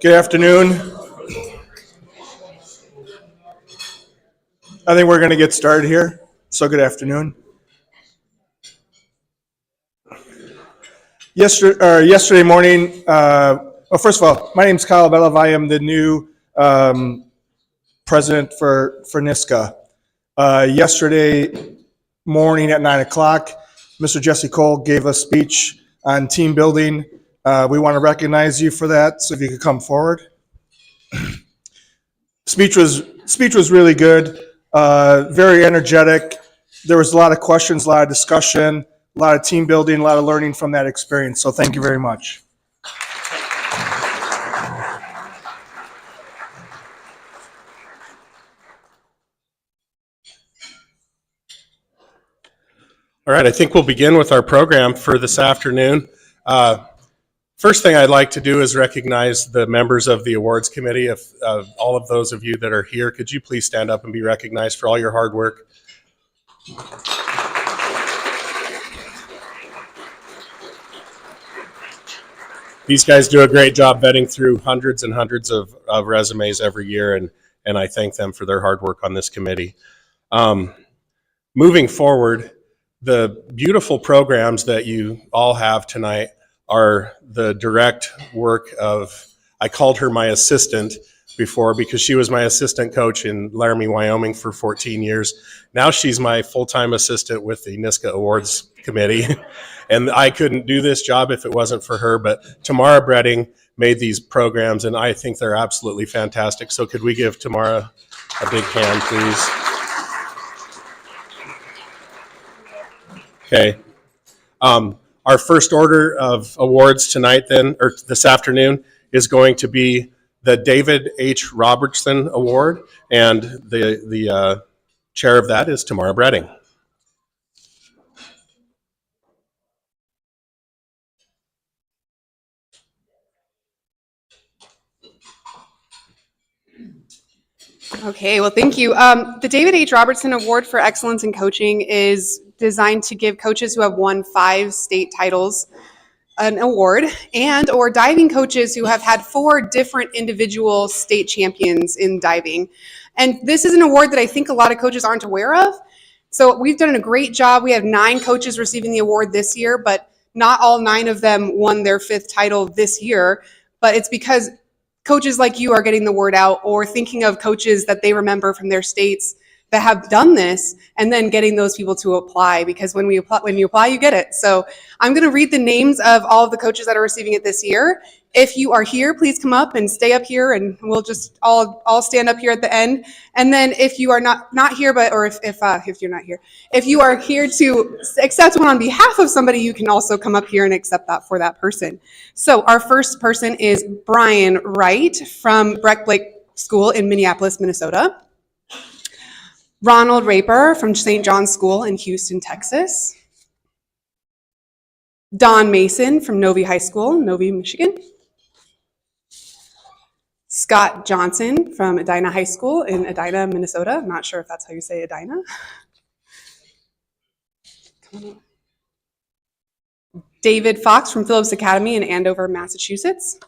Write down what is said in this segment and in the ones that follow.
Good afternoon. I think we're going to get started here. So good afternoon. Yesterday morning, first of all, my name is Kyle Belov. I am the new president for NISCA. Yesterday morning at 9 o'clock, Mr. Jesse Cole gave a speech on team building. We want to recognize you for that, so if you could come forward. Speech was really good, very energetic. There was a lot of questions, a lot of discussion, a lot of team building, a lot of learning from that experience. So thank you very much. All right, I think we'll begin with our program for this afternoon. First thing I'd like to do is recognize the members of the awards committee. If all of those of you that are here, could you please stand up and be recognized for all your hard work? These guys do a great job vetting through hundreds and hundreds of resumes every year, and I thank them for their hard work on this committee. Moving forward, the beautiful programs that you all have tonight are the direct work of, I called her my assistant before because she was my assistant coach in Laramie, Wyoming for 14 years. Now she's my full-time assistant with the NISCA Awards Committee. And I couldn't do this job if it wasn't for her, but Tamara Bredding made these programs, and I think they're absolutely fantastic. So could we give Tamara a big hand, please? Okay. Our first order of awards tonight then, or this afternoon, is going to be the David H. Robertson Award, and the chair of that is Tamara Bredding. Okay, well, thank you. The David H. Robertson Award for Excellence in Coaching is designed to give coaches who have won 5 state titles an award, and or diving coaches who have had 4 different individual state champions in diving. And this is an award that I think a lot of coaches aren't aware of. So we've done a great job. We have 9 coaches receiving the award this year, but not all 9 of them won their 5th title this year. But it's because coaches like you are getting the word out, or thinking of coaches that they remember from their states that have done this, and then getting those people to apply, because when you apply, you get it. So I'm going to read the names of all of the coaches that are receiving it this year. If you are here, please come up and stay up here, and we'll just all stand up here at the end. And then if you are not here, but or if you're not here, if you are here to accept one on behalf of somebody, you can also come up here and accept that for that person. So our first person is Brian Wright from Breck Blake School in Minneapolis, Minnesota. Ronald Raper from St. John's School in Houston, Texas. Don Mason from Novi High School, Novi, Michigan. Scott Johnson from Edina High School in Edina, Minnesota. I'm not sure if that's how you say Edina. David Fox from Phillips Academy in Andover, Massachusetts.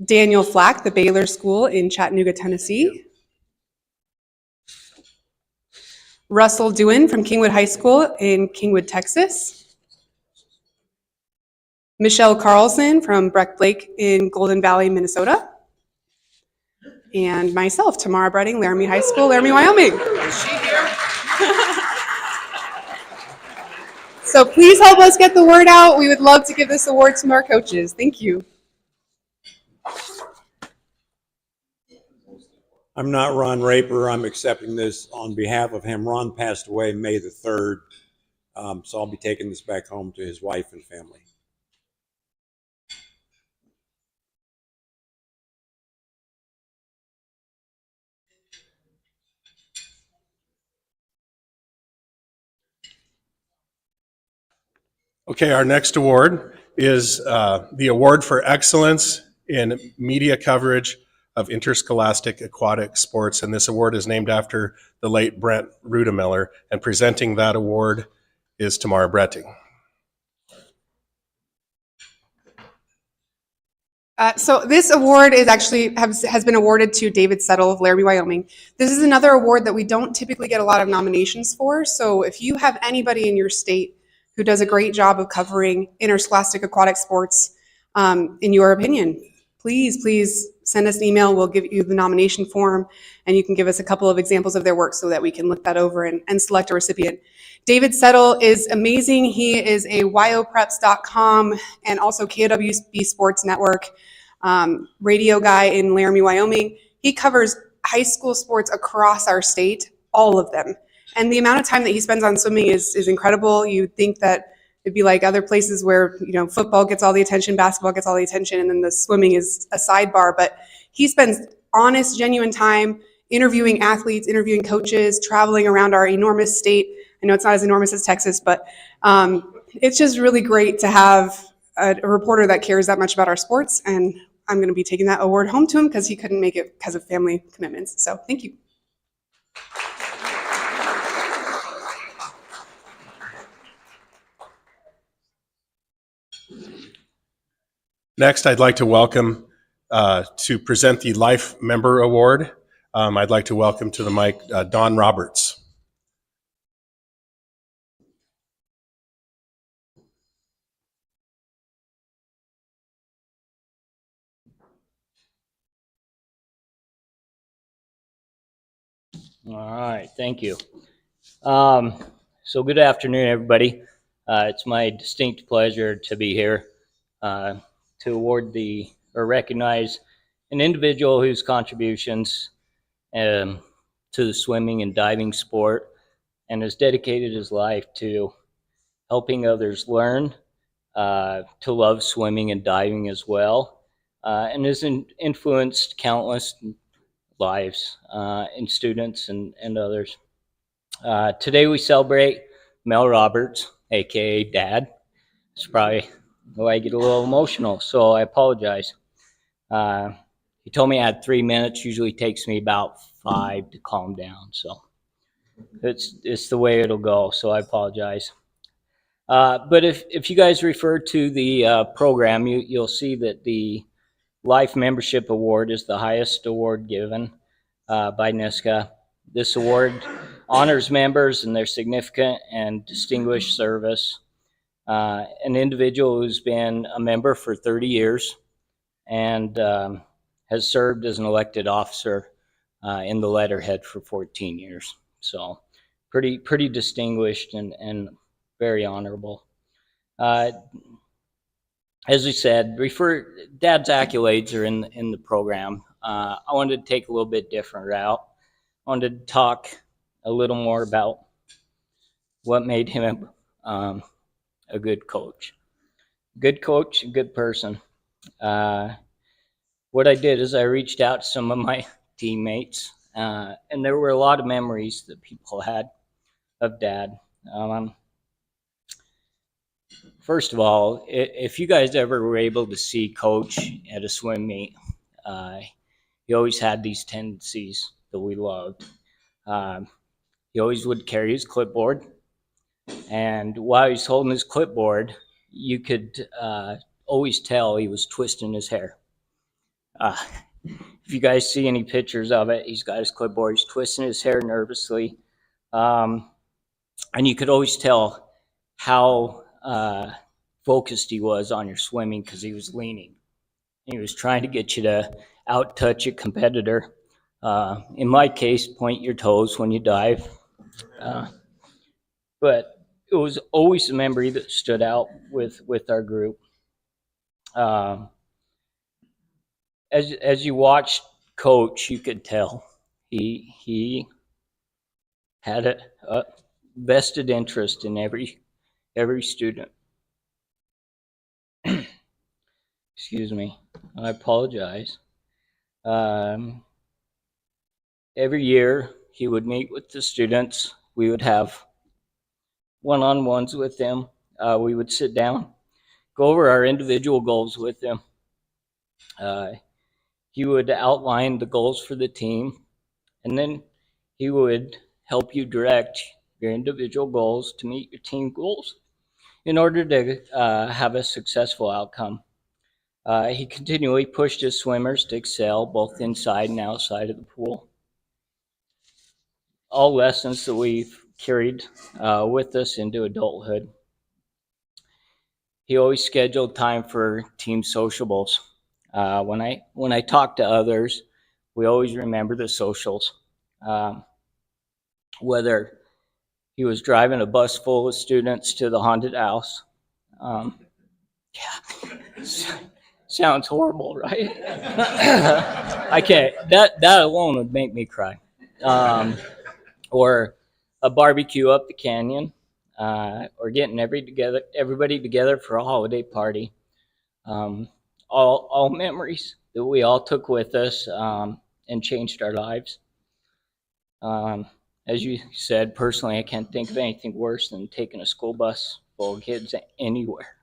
Daniel Flack, the Baylor School in Chattanooga, Tennessee. Russell Dewin from Kingwood High School in Kingwood, Texas. Michelle Carlson from Breck Blake in Golden Valley, Minnesota. And myself, Tamara Bredding, Laramie High School, Laramie, Wyoming. Is she here? So please help us get the word out. We would love to give this award to our coaches. Thank you. I'm not Ron Raper. I'm accepting this on behalf of him. Ron passed away May the 3rd, so I'll be taking this back home to his wife and family. Okay, our next award is the Award for Excellence in Media Coverage of Interscholastic Aquatic Sports, and this award is named after the late Brent Rudemiller, and presenting that award is Tamara Bretting. So this award is actually has been awarded to David Settle of Laramie, Wyoming. This is another award that we don't typically get a lot of nominations for. So if you have anybody in your state who does a great job of covering interscholastic aquatic sports, in your opinion, please send us an email. We'll give you the nomination form, and you can give us a couple of examples of their work so that we can look that over and select a recipient. David Settle is amazing. He is a yopreps.com and also KOWB Sports Network radio guy in Laramie, Wyoming. He covers high school sports across our state, all of them. And the amount of time that he spends on swimming is incredible. You'd think that it'd be like other places where, football gets all the attention, basketball gets all the attention, and then the swimming is a sidebar. But he spends honest, genuine time interviewing athletes, interviewing coaches, traveling around our enormous state. I know it's not as enormous as Texas, but it's just really great to have a reporter that cares that much about our sports. And I'm going to be taking that award home to him because he couldn't make it because of family commitments. So thank you. Next, I'd like to welcome to present the Life Member Award. I'd like to welcome to the mic Don Roberts. All right, thank you. So good afternoon, everybody. It's my distinct pleasure to be here to award or recognize an individual whose contributions to the swimming and diving sport and has dedicated his life to helping others learn to love swimming and diving as well, and has influenced countless lives in students and others. Today we celebrate Mel Roberts, aka Dad. It's probably why I get a little emotional, so I apologize. He told me I had 3 minutes. Usually takes me about 5 to calm down, so it's the way it'll go. So I apologize. But if you guys refer to the program, you'll see that the Life Membership Award is the highest award given by NISCA. This award honors members and their significant and distinguished service. An individual who's been a member for 30 years and has served as an elected officer in the letterhead for 14 years. So pretty distinguished and very honorable. As we said, Dad's accolades are in the program. I wanted to take a little bit different route. I wanted to talk a little more about what made him a good coach. Good coach, a good person. What I did is I reached out to some of my teammates, and there were a lot of memories that people had of Dad. First of all, if you guys ever were able to see Coach at a swim meet, he always had these tendencies that we loved. He always would carry his clipboard, and while he's holding his clipboard, you could always tell he was twisting his hair. If you guys see any pictures of it, he's got his clipboard, he's twisting his hair nervously, and you could always tell how focused he was on your swimming because he was leaning. He was trying to get you to out-touch a competitor. In my case, point your toes when you dive. But it was always a memory that stood out with our group. As you watched Coach, you could tell he had a vested interest in every student. Excuse me, I apologize. Every year he would meet with the students. We would have one-on-ones with them. we would sit down, go over our individual goals with him. He would outline the goals for the team, and then he would help you direct your individual goals to meet your team goals in order to have a successful outcome. He continually pushed his swimmers to excel both inside and outside of the pool. All lessons that we've carried with us into adulthood. He always scheduled time for team sociables. When I talk to others, we always remember the socials. Whether he was driving a bus full of students to the haunted house. Yeah, sounds horrible, right? I can't. That alone would make me cry. Or a barbecue up the canyon, or getting everybody together for a holiday party. All memories that we all took with us and changed our lives. As you said, personally, I can't think of anything worse than taking a school bus full of kids anywhere.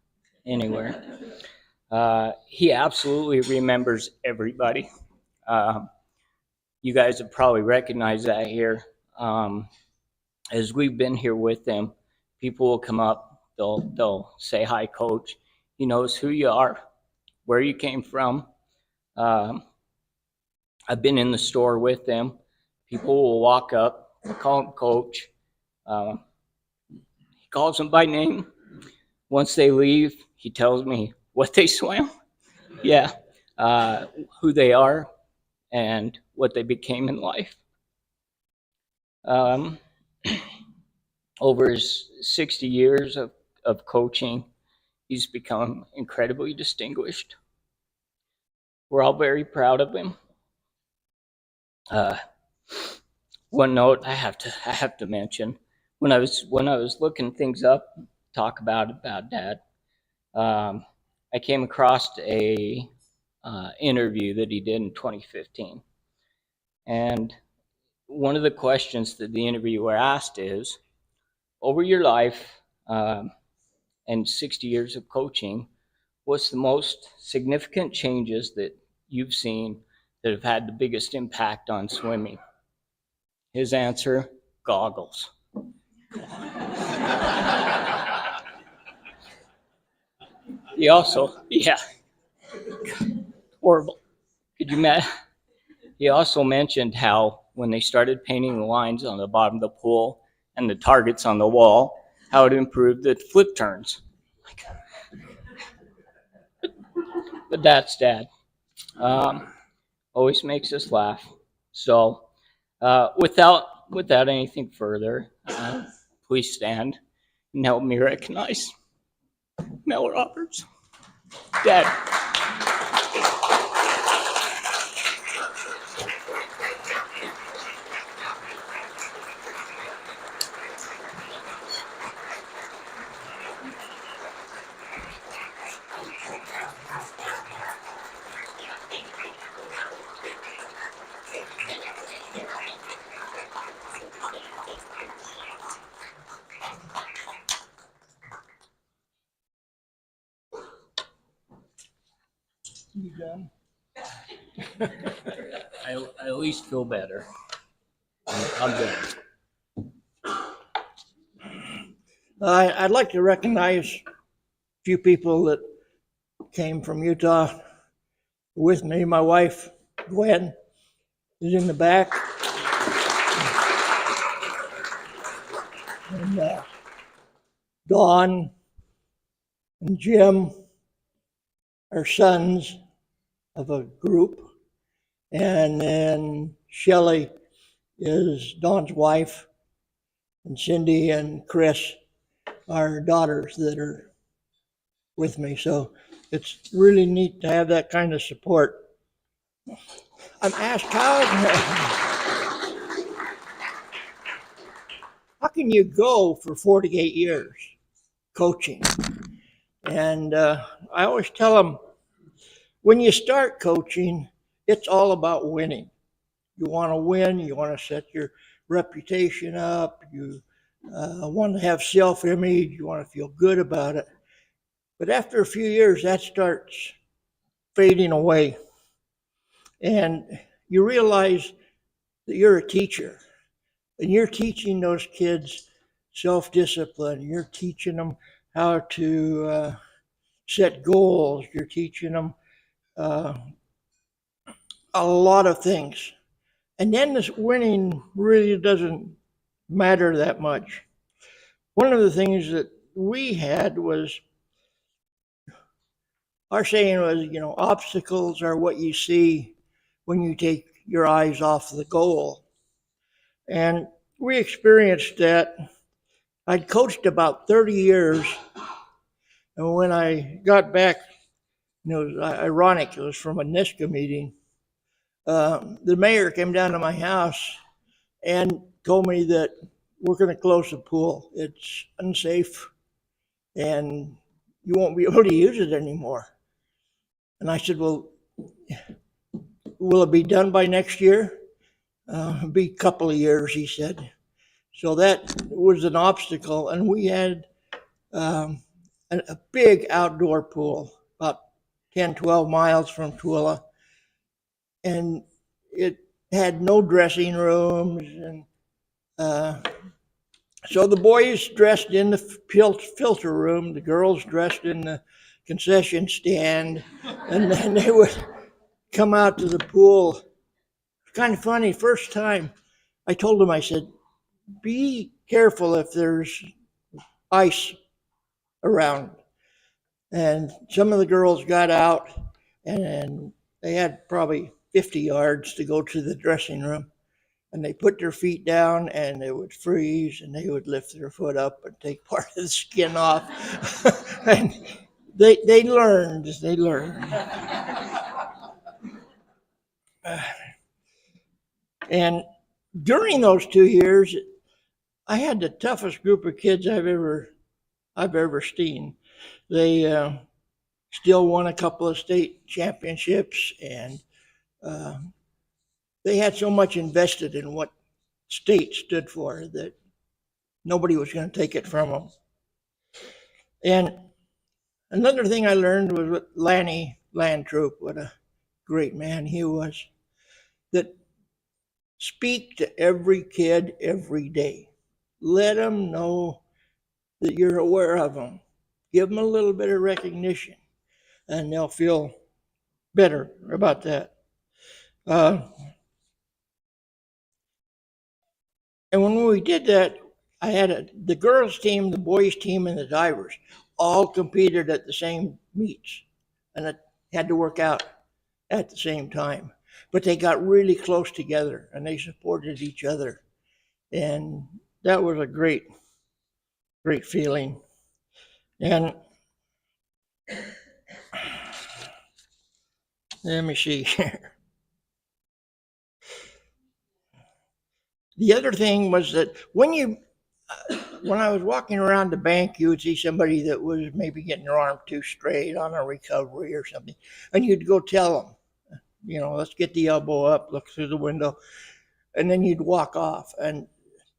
He absolutely remembers everybody. You guys have probably recognized that here. As we've been here with them, people will come up, they'll say, "Hi, coach." He knows who you are, where you came from. I've been in the store with them. People will walk up, they'll call him coach. He calls them by name. Once they leave, he tells me what they swam. Yeah, who they are and what they became in life. Over his 60 years of coaching, he's become incredibly distinguished. We're all very proud of him. One note I have to mention: when I was looking things up, talk about Dad, I came across a interview that he did in 2015, and one of the questions that the interviewer asked is, over your life and 60 years of coaching, what's the most significant changes that you've seen that have had the biggest impact on swimming? His answer: goggles. He also, yeah, horrible. Could you imagine? He also mentioned how when they started painting the lines on the bottom of the pool and the targets on the wall, how it improved the flip turns. But that's Dad. Always makes us laugh. So, without anything further, please stand and help me recognize Mel Roberts. Dad. You done? I at least feel better. I'm good. I'd like to recognize a few people that came from Utah with me. My wife, Gwen, is in the back. And Dawn and Jim are sons of a group. And then Shelley is Dawn's wife. And Cindy and Chris are daughters that are with me. So it's really neat to have that kind of support. I'm asked how can you go for 48 years coaching? And I always tell them, when you start coaching, it's all about winning. You want to win, you want to set your reputation up, you want to have self-image, you want to feel good about it. But after a few years, that starts fading away. And you realize that you're a teacher and you're teaching those kids self-discipline. You're teaching them how to set goals. You're teaching them a lot of things. And then this winning really doesn't matter that much. One of the things that we had was, our saying was, obstacles are what you see when you take your eyes off the goal. And we experienced that. I'd coached about 30 years. And when I got back, it was ironic, it was from a NISCA meeting. The mayor came down to my house and told me that we're going to close the pool. It's unsafe and you won't be able to use it anymore. And I said, well, will it be done by next year? It'll be a couple of years, he said. So that was an obstacle. And we had a big outdoor pool, about 10, 12 miles from Tooele. And it had no dressing rooms. And so the boys dressed in the filter room, the girls dressed in the concession stand, and then they would come out to the pool. It's kind of funny. First time I told them, I said, be careful if there's ice around. And some of the girls got out and they had probably 50 yards to go to the dressing room. And they put their feet down and it would freeze and they would lift their foot up and take part of the skin off. And they learned. And during those 2 years, I had the toughest group of kids I've ever seen. They still won a couple of state championships, and they had so much invested in what state stood for that nobody was going to take it from them. And another thing I learned was with Lanny Landtroop, what a great man he was, that speak to every kid every day. Let them know that you're aware of them. Give them a little bit of recognition, and they'll feel better about that. And when we did that, I had the girls team, the boys team, and the divers all competed at the same meets, and it had to work out at the same time. But they got really close together and they supported each other. And that was a great feeling. And let me see here. The other thing was that when I was walking around the bank, you would see somebody that was maybe getting their arm too straight on a recovery or something, and you'd go tell them, let's get the elbow up, look through the window, and then you'd walk off. And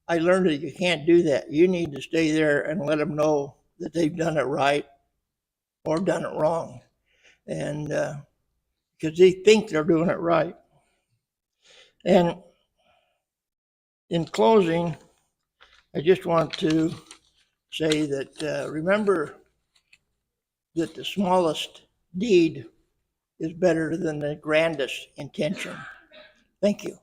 I learned that you can't do that. You need to stay there and let them know that they've done it right or done it wrong, and because they think they're doing it right. And in closing, I just want to say that remember that the smallest deed is better than the grandest intention. Thank you.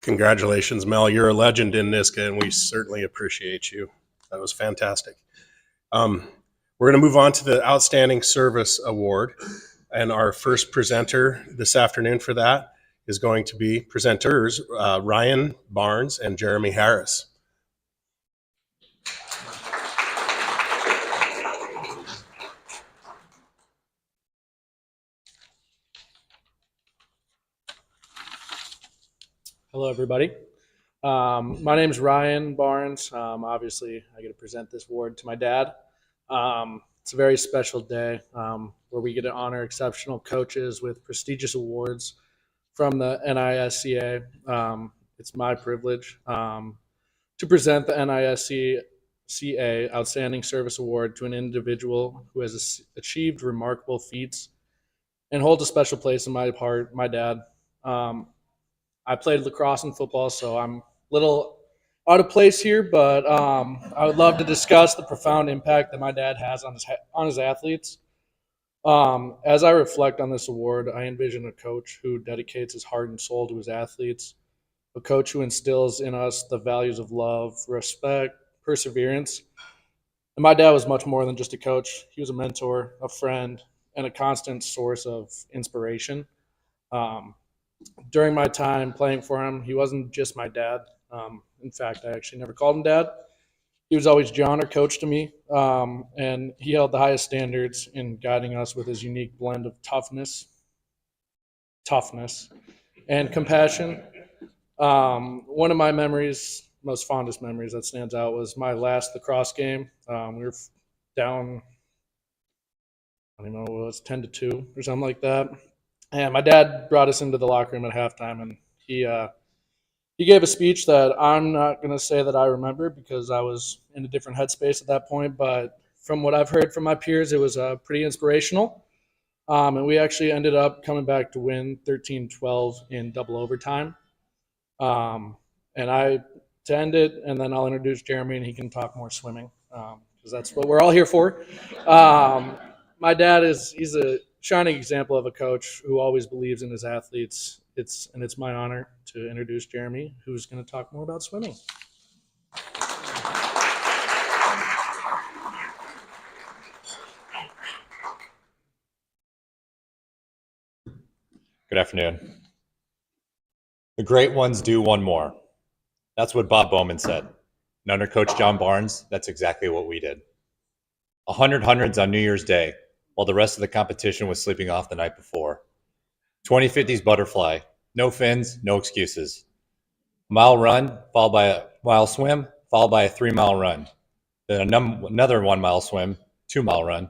Congratulations, Mel. You're a legend in NISCA, and we certainly appreciate you. That was fantastic. We're going to move on to the Outstanding Service Award. And our first presenter this afternoon for that is going to be presenters Ryan Barnes and Jeremy Harris. Hello, everybody. My name's Ryan Barnes. Obviously, I get to present this award to my dad. It's a very special day where we get to honor exceptional coaches with prestigious awards from the NISCA. It's my privilege to present the NISCA Outstanding Service Award to an individual who has achieved remarkable feats and holds a special place in my heart, my dad. I played lacrosse and football, so I'm a little out of place here, but I would love to discuss the profound impact that my dad has on his athletes. As I reflect on this award, I envision a coach who dedicates his heart and soul to his athletes, a coach who instills in us the values of love, respect, perseverance. And my dad was much more than just a coach. He was a mentor, a friend, and a constant source of inspiration. Um, During my time playing for him, he wasn't just my dad. In fact, I actually never called him dad. He was always John or coach to me, and he held the highest standards in guiding us with his unique blend of toughness, and compassion. One of my most fondest memories that stands out was my last lacrosse game. We were down, I don't know, it was 10-2 or something like that. And my dad brought us into the locker room at halftime, and he gave a speech that I'm not going to say that I remember because I was in a different headspace at that point. But from what I've heard from my peers, it was pretty inspirational. And we actually ended up coming back to win 13-12 in double overtime. And to end it, and then I'll introduce Jeremy, and he can talk more swimming because that's what we're all here for. My dad he's a shining example of a coach who always believes in his athletes. It's my honor to introduce Jeremy, who's going to talk more about swimming. Good afternoon. The great ones do one more. That's what Bob Bowman said. And under Coach John Barnes, that's exactly what we did. 100 hundreds on New Year's Day, while the rest of the competition was sleeping off the night before. 2050's butterfly. No fins, no excuses. A mile run, followed by a mile swim, followed by a 3-mile run. Then another 1-mile swim, 2-mile run,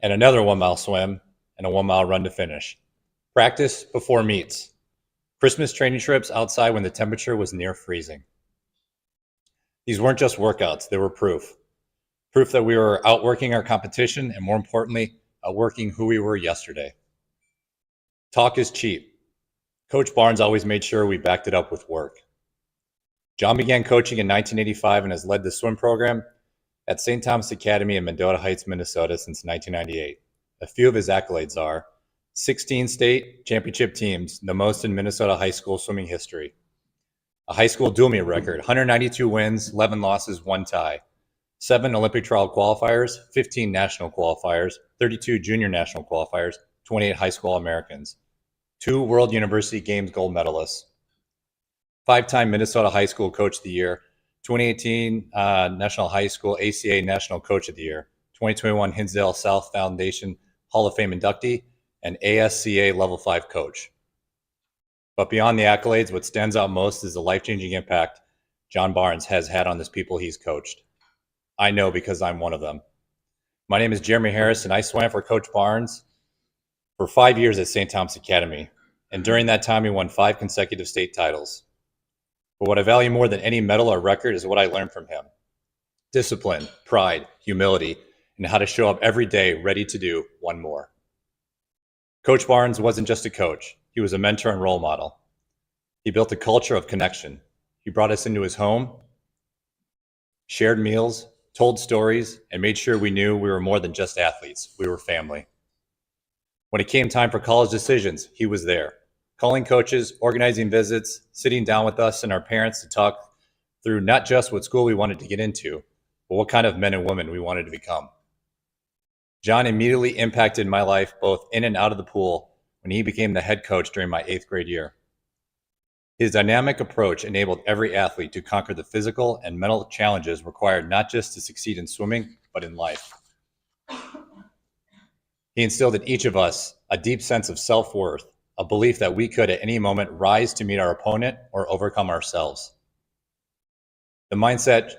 and another 1-mile swim, and a 1-mile run to finish. Practice before meets. Christmas training trips outside when the temperature was near freezing. These weren't just workouts, they were proof. Proof that we were outworking our competition and, more importantly, outworking who we were yesterday. Talk is cheap. Coach Barnes always made sure we backed it up with work. John began coaching in 1985 and has led the swim program at St. Thomas Academy in Mendota Heights, Minnesota since 1998. A few of his accolades are 16 state championship teams, the most in Minnesota high school swimming history. A high school dual meet record, 192 wins, 11 losses, 1 tie. 7 Olympic trial qualifiers, 15 national qualifiers, 32 junior national qualifiers, 28 high school Americans. 2 World University Games gold medalists. 5-time Minnesota High School Coach of the Year. 2018 National High School ACA National Coach of the Year. 2021 Hinsdale South Foundation Hall of Fame inductee and ASCA Level 5 coach. But beyond the accolades, what stands out most is the life-changing impact John Barnes has had on the people he's coached. I know because I'm one of them. My name is Jeremy Harris, and I swam for Coach Barnes for 5 years at St. Thomas Academy. And during that time, he won 5 consecutive state titles. But what I value more than any medal or record is what I learned from him. Discipline, pride, humility, and how to show up every day ready to do one more. Coach Barnes wasn't just a coach. He was a mentor and role model. He built a culture of connection. He brought us into his home, shared meals, told stories, and made sure we knew we were more than just athletes. We were family. When it came time for college decisions, he was there, calling coaches, organizing visits, sitting down with us and our parents to talk through not just what school we wanted to get into, but what kind of men and women we wanted to become. John immediately impacted my life both in and out of the pool when he became the head coach during my 8th grade year. His dynamic approach enabled every athlete to conquer the physical and mental challenges required not just to succeed in swimming, but in life. He instilled in each of us a deep sense of self-worth, a belief that we could at any moment rise to meet our opponent or overcome ourselves. The mindset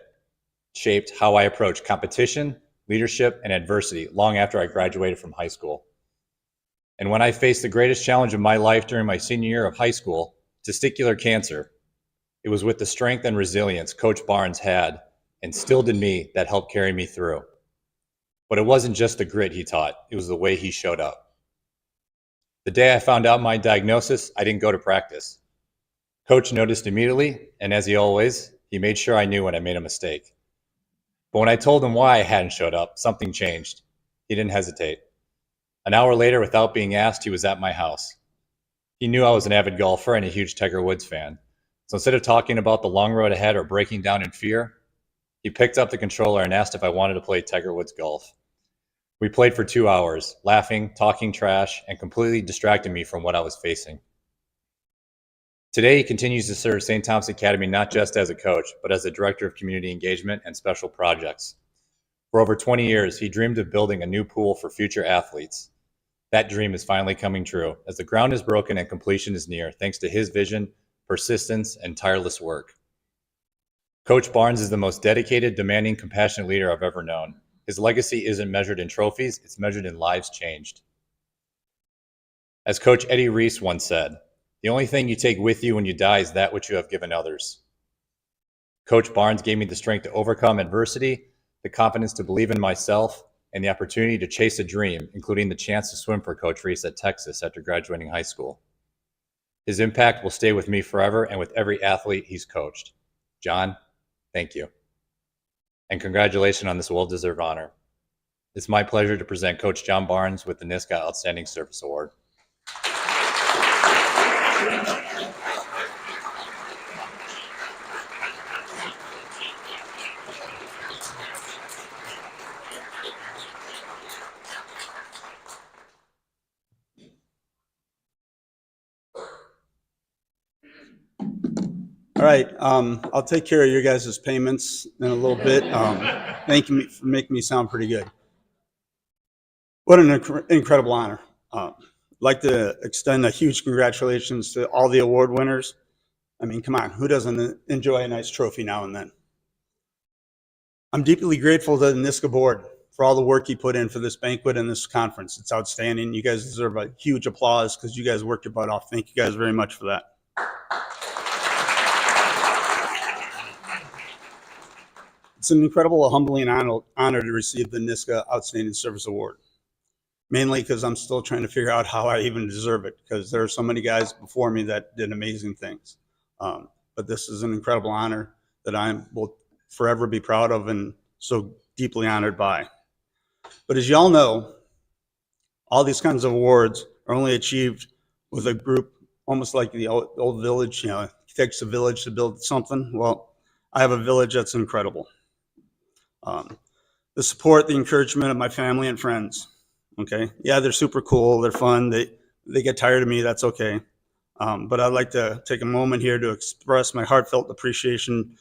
shaped how I approach competition, leadership, and adversity long after I graduated from high school. And when I faced the greatest challenge of my life during my senior year of high school, testicular cancer, it was with the strength and resilience Coach Barnes had instilled in me that helped carry me through. But it wasn't just the grit he taught, it was the way he showed up. The day I found out my diagnosis, I didn't go to practice. Coach noticed immediately, and as he always, he made sure I knew when I made a mistake. But when I told him why I hadn't showed up, something changed. He didn't hesitate. An hour later, without being asked, he was at my house. He knew I was an avid golfer and a huge Tiger Woods fan. So instead of talking about the long road ahead or breaking down in fear, he picked up the controller and asked if I wanted to play Tiger Woods golf. We played for 2 hours, laughing, talking trash, and completely distracting me from what I was facing. Today, he continues to serve St. Thomas Academy not just as a coach, but as a director of community engagement and special projects. For over 20 years, he dreamed of building a new pool for future athletes. That dream is finally coming true, as the ground is broken and completion is near, thanks to his vision, persistence, and tireless work. Coach Barnes is the most dedicated, demanding, compassionate leader I've ever known. His legacy isn't measured in trophies, it's measured in lives changed. As Coach Eddie Reese once said, "The only thing you take with you when you die is that which you have given others." Coach Barnes gave me the strength to overcome adversity, the confidence to believe in myself, and the opportunity to chase a dream, including the chance to swim for Coach Reese at Texas after graduating high school. His impact will stay with me forever and with every athlete he's coached. John, thank you. And congratulations on this well-deserved honor. It's my pleasure to present Coach John Barnes with the NISCA Outstanding Service Award. All right, I'll take care of your guys' payments in a little bit. Thank you for making me sound pretty good. What an incredible honor. I'd like to extend a huge congratulations to all the award winners. I mean, come on, who doesn't enjoy a nice trophy now and then? I'm deeply grateful to the NISCA board for all the work you put in for this banquet and this conference. It's outstanding. You guys deserve a huge applause because you guys worked your butt off. Thank you guys very much for that. It's an incredible, humbling honor to receive the NISCA Outstanding Service Award, mainly because I'm still trying to figure out how I even deserve it, because there are so many guys before me that did amazing things. But this is an incredible honor that I will forever be proud of and so deeply honored by. But as y'all know, all these kinds of awards are only achieved with a group, almost like the old village, you know, it takes a village to build something. Well, I have a village that's incredible. The support, the encouragement of my family and friends. Okay, yeah, they're super cool, they're fun, they get tired of me, that's okay. But I'd like to take a moment here to express my heartfelt appreciation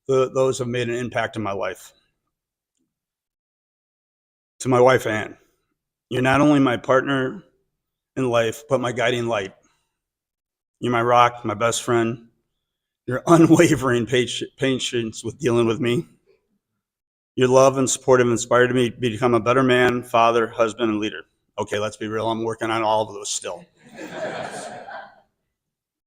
to those who have made an impact in my life. To my wife, Ann, you're not only my partner in life, but my guiding light. You're my rock, my best friend. Your unwavering patience with dealing with me. Your love and support have inspired me to become a better man, father, husband, and leader. Okay, let's be real, I'm working on all of those still.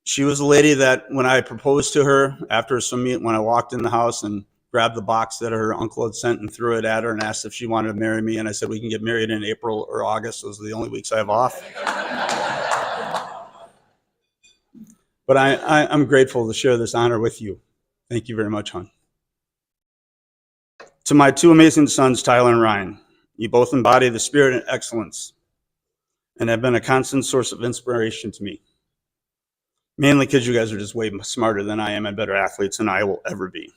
She was a lady that when I proposed to her after some meet, when I walked in the house and grabbed the box that her uncle had sent and threw it at her and asked if she wanted to marry me, and I said, we can get married in April or August. Those are the only weeks I have off. But I'm grateful to share this honor with you. Thank you very much, hon. To my two amazing sons, Tyler and Ryan, you both embody the spirit and excellence and have been a constant source of inspiration to me. Mainly because you guys are just way smarter than I am and better athletes than I will ever be.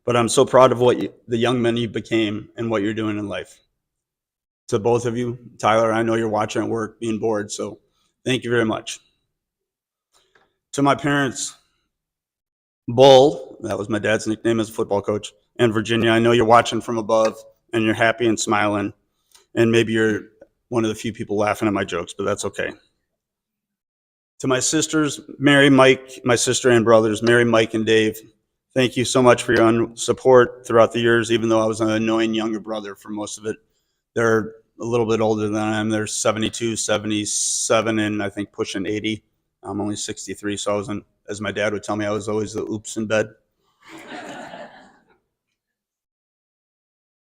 But I'm so proud of the young men you became and what you're doing in life. To both of you, Tyler, I know you're watching at work, being bored, so thank you very much. To my parents, Bull, that was my dad's nickname as a football coach, and Virginia, I know you're watching from above and you're happy and smiling, and maybe you're one of the few people laughing at my jokes, but that's okay. To my sisters, Mary, Mike, my sister and brothers, Mary, Mike, and Dave, thank you so much for your support throughout the years, even though I was an annoying younger brother for most of it. They're a little bit older than I am. They're 72, 77, and I think pushing 80. I'm only 63, so I wasn't, as my dad would tell me, I was always the oops in bed.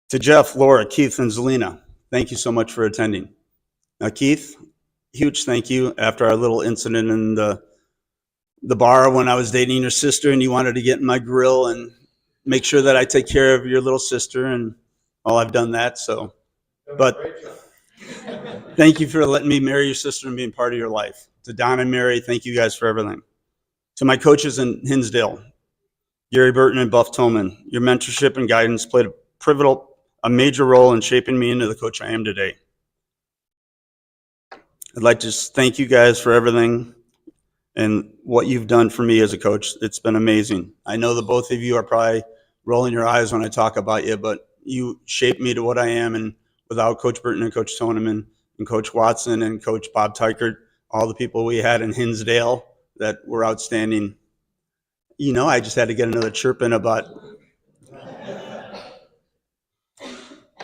To Jeff, Laura, Keith, and Zelina, thank you so much for attending. Now, Keith, huge thank you. After our little incident in the bar when I was dating your sister and you wanted to get in my grill and make sure that I take care of your little sister, and well, I've done that, so. But thank you for letting me marry your sister and being part of your life. To Don and Mary, thank you guys for everything. To my coaches in Hinsdale, Gary Burton and Buff Tolman, your mentorship and guidance played a major role in shaping me into the coach I am today. I'd like to just thank you guys for everything and what you've done for me as a coach. It's been amazing. I know that both of you are probably rolling your eyes when I talk about you, but you shaped me to what I am, and without Coach Burton and Coach Toneman and Coach Watson and Coach Bob Tykert, all the people we had in Hinsdale that were outstanding. You know, I just had to get another chirp in about.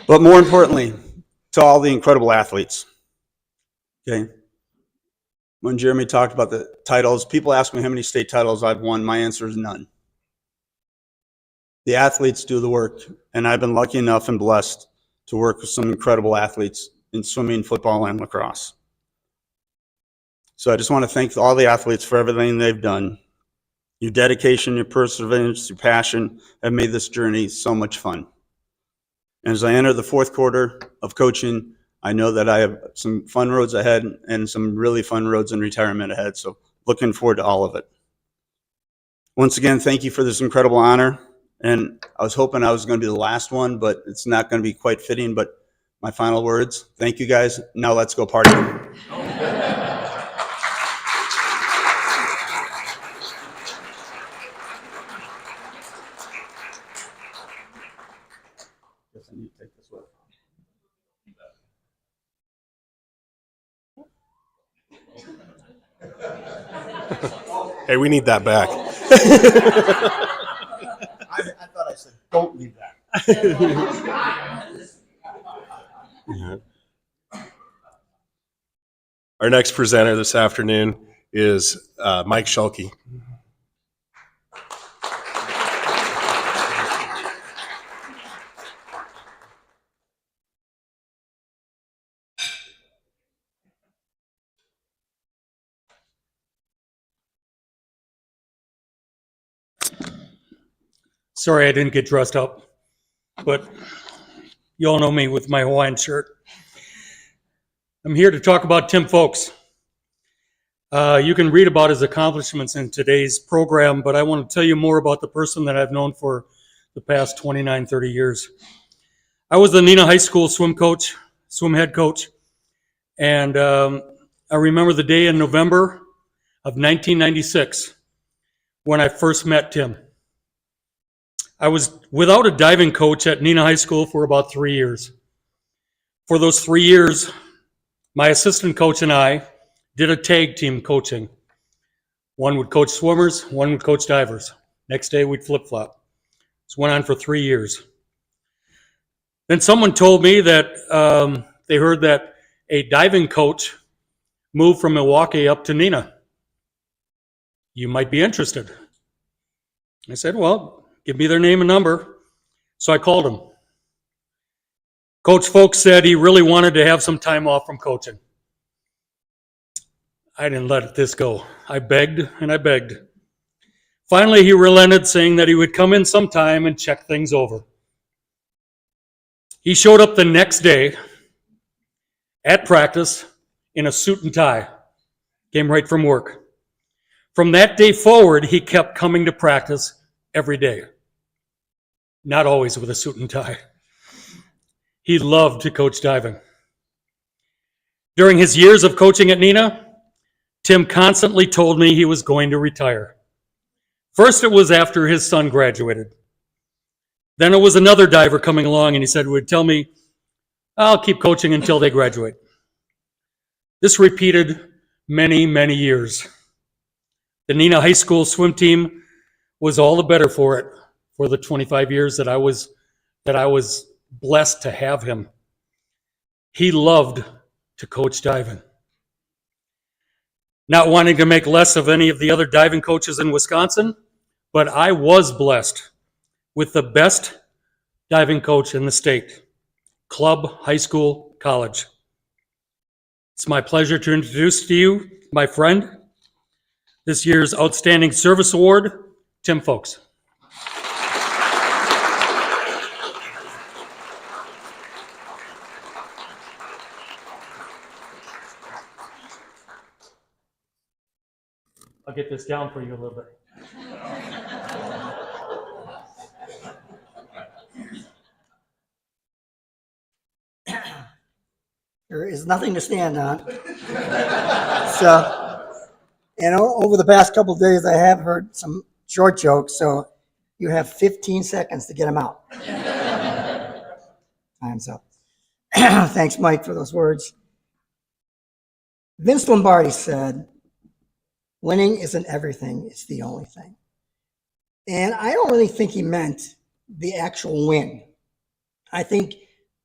But more importantly, to all the incredible athletes. Okay. When Jeremy talked about the titles, people ask me how many state titles I've won. My answer is none. The athletes do the work, and I've been lucky enough and blessed to work with some incredible athletes in swimming, football, and lacrosse. So I just want to thank all the athletes for everything they've done. Your dedication, your perseverance, your passion have made this journey so much fun. And as I enter the fourth quarter of coaching, I know that I have some fun roads ahead and some really fun roads in retirement ahead. So looking forward to all of it. Once again, thank you for this incredible honor. And I was hoping I was going to be the last one, but it's not going to be quite fitting. But my final words, thank you guys. Now let's go party. Guess I need to take this with. Hey, we need that back. I thought I said, don't leave that. Our next presenter this afternoon is Mike Schulke. Sorry I didn't get dressed up, but you all know me with my Hawaiian shirt. I'm here to talk about Tim Folks. You can read about his accomplishments in today's program, but I want to tell you more about the person that I've known for the past 29, 30 years. I was the Neenah High School swim head coach, and I remember the day in November of 1996 when I first met Tim. I was without a diving coach at Neenah High School for about 3 years. For those 3 years, my assistant coach and I did a tag team coaching. One would coach swimmers, one would coach divers. Next day we'd flip-flop. This went on for 3 years. Then someone told me that they heard that a diving coach moved from Milwaukee up to Neenah. You might be interested. I said, well, give me their name and number. So I called him. Coach Folks said he really wanted to have some time off from coaching. I didn't let this go. I begged and I begged. Finally, he relented, saying that he would come in sometime and check things over. He showed up the next day at practice in a suit and tie. Came right from work. From that day forward, he kept coming to practice every day. Not always with a suit and tie. He loved to coach diving. During his years of coaching at Neenah, Tim constantly told me he was going to retire. First, it was after his son graduated. Then it was another diver coming along, and he said, would tell me, I'll keep coaching until they graduate. This repeated many, many years. The Neenah High School swim team was all the better for it, for the 25 years that I was blessed to have him. He loved to coach diving. Not wanting to make less of any of the other diving coaches in Wisconsin, but I was blessed with the best diving coach in the state, club, high school, college. It's my pleasure to introduce to you my friend, this year's Outstanding Service Award, Tim Folks. I'll get this down for you a little bit. There is nothing to stand on. So, and over the past couple of days, I have heard some short jokes, so you have 15 seconds to get them out. Time's up. Thanks, Mike, for those words. Vince Lombardi said, winning isn't everything, it's the only thing. And I don't really think he meant the actual win. I think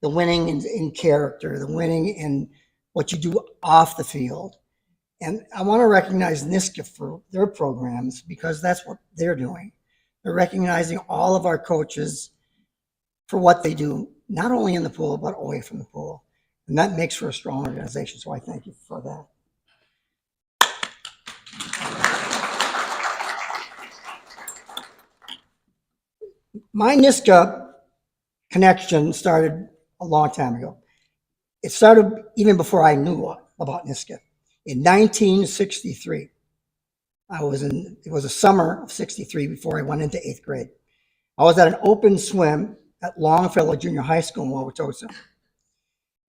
the winning in character, the winning in what you do off the field. And I want to recognize NISCA for their programs because that's what they're doing. They're recognizing all of our coaches for what they do, not only in the pool, but away from the pool. And that makes for a strong organization. So I thank you for that. My NISCA connection started a long time ago. It started even before I knew about NISCA. In 1963, it was a summer of 63 before I went into 8th grade. I was at an open swim at Longfellow Junior High School in Wauwatosa.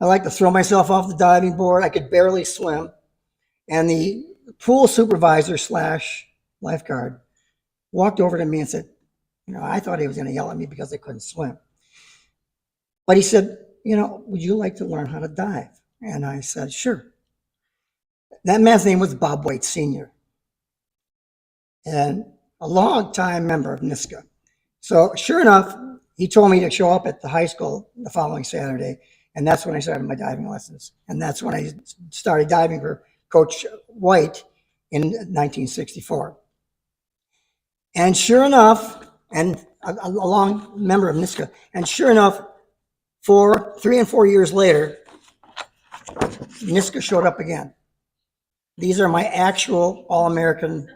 I like to throw myself off the diving board. I could barely swim. And the pool supervisor / lifeguard walked over to me and said, I thought he was going to yell at me because I couldn't swim. But he said, would you like to learn how to dive? And I said, sure. That man's name was Bob White Sr. and a long-time member of NISCA. So sure enough, he told me to show up at the high school the following Saturday, and that's when I started my diving lessons. And that's when I started diving for Coach White in 1964. And sure enough, and a long member of NISCA, and sure enough, 3 and 4 years later, NISCA showed up again. These are my actual All-American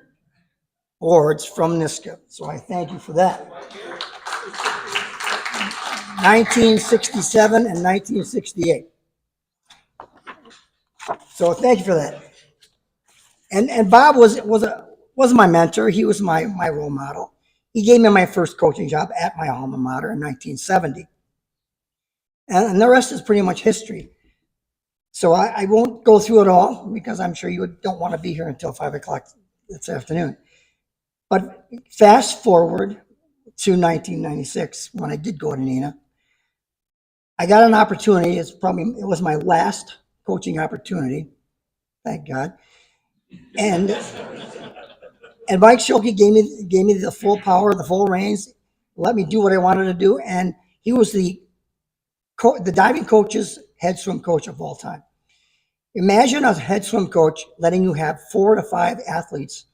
awards from NISCA, so I thank you for that. 1967 and 1968. So thank you for that. And Bob was my mentor. He was my role model. He gave me my first coaching job at my alma mater in 1970. And the rest is pretty much history. So I won't go through it all because I'm sure you don't want to be here until 5 o'clock this afternoon. But fast forward to 1996 when I did go to Neenah. I got an opportunity. It was my last coaching opportunity. Thank God. And Mike Schulke gave me the full power, the full reins, let me do what I wanted to do. And he was the diving coach's head swim coach of all time. Imagine a head swim coach letting you have 4 to 5 athletes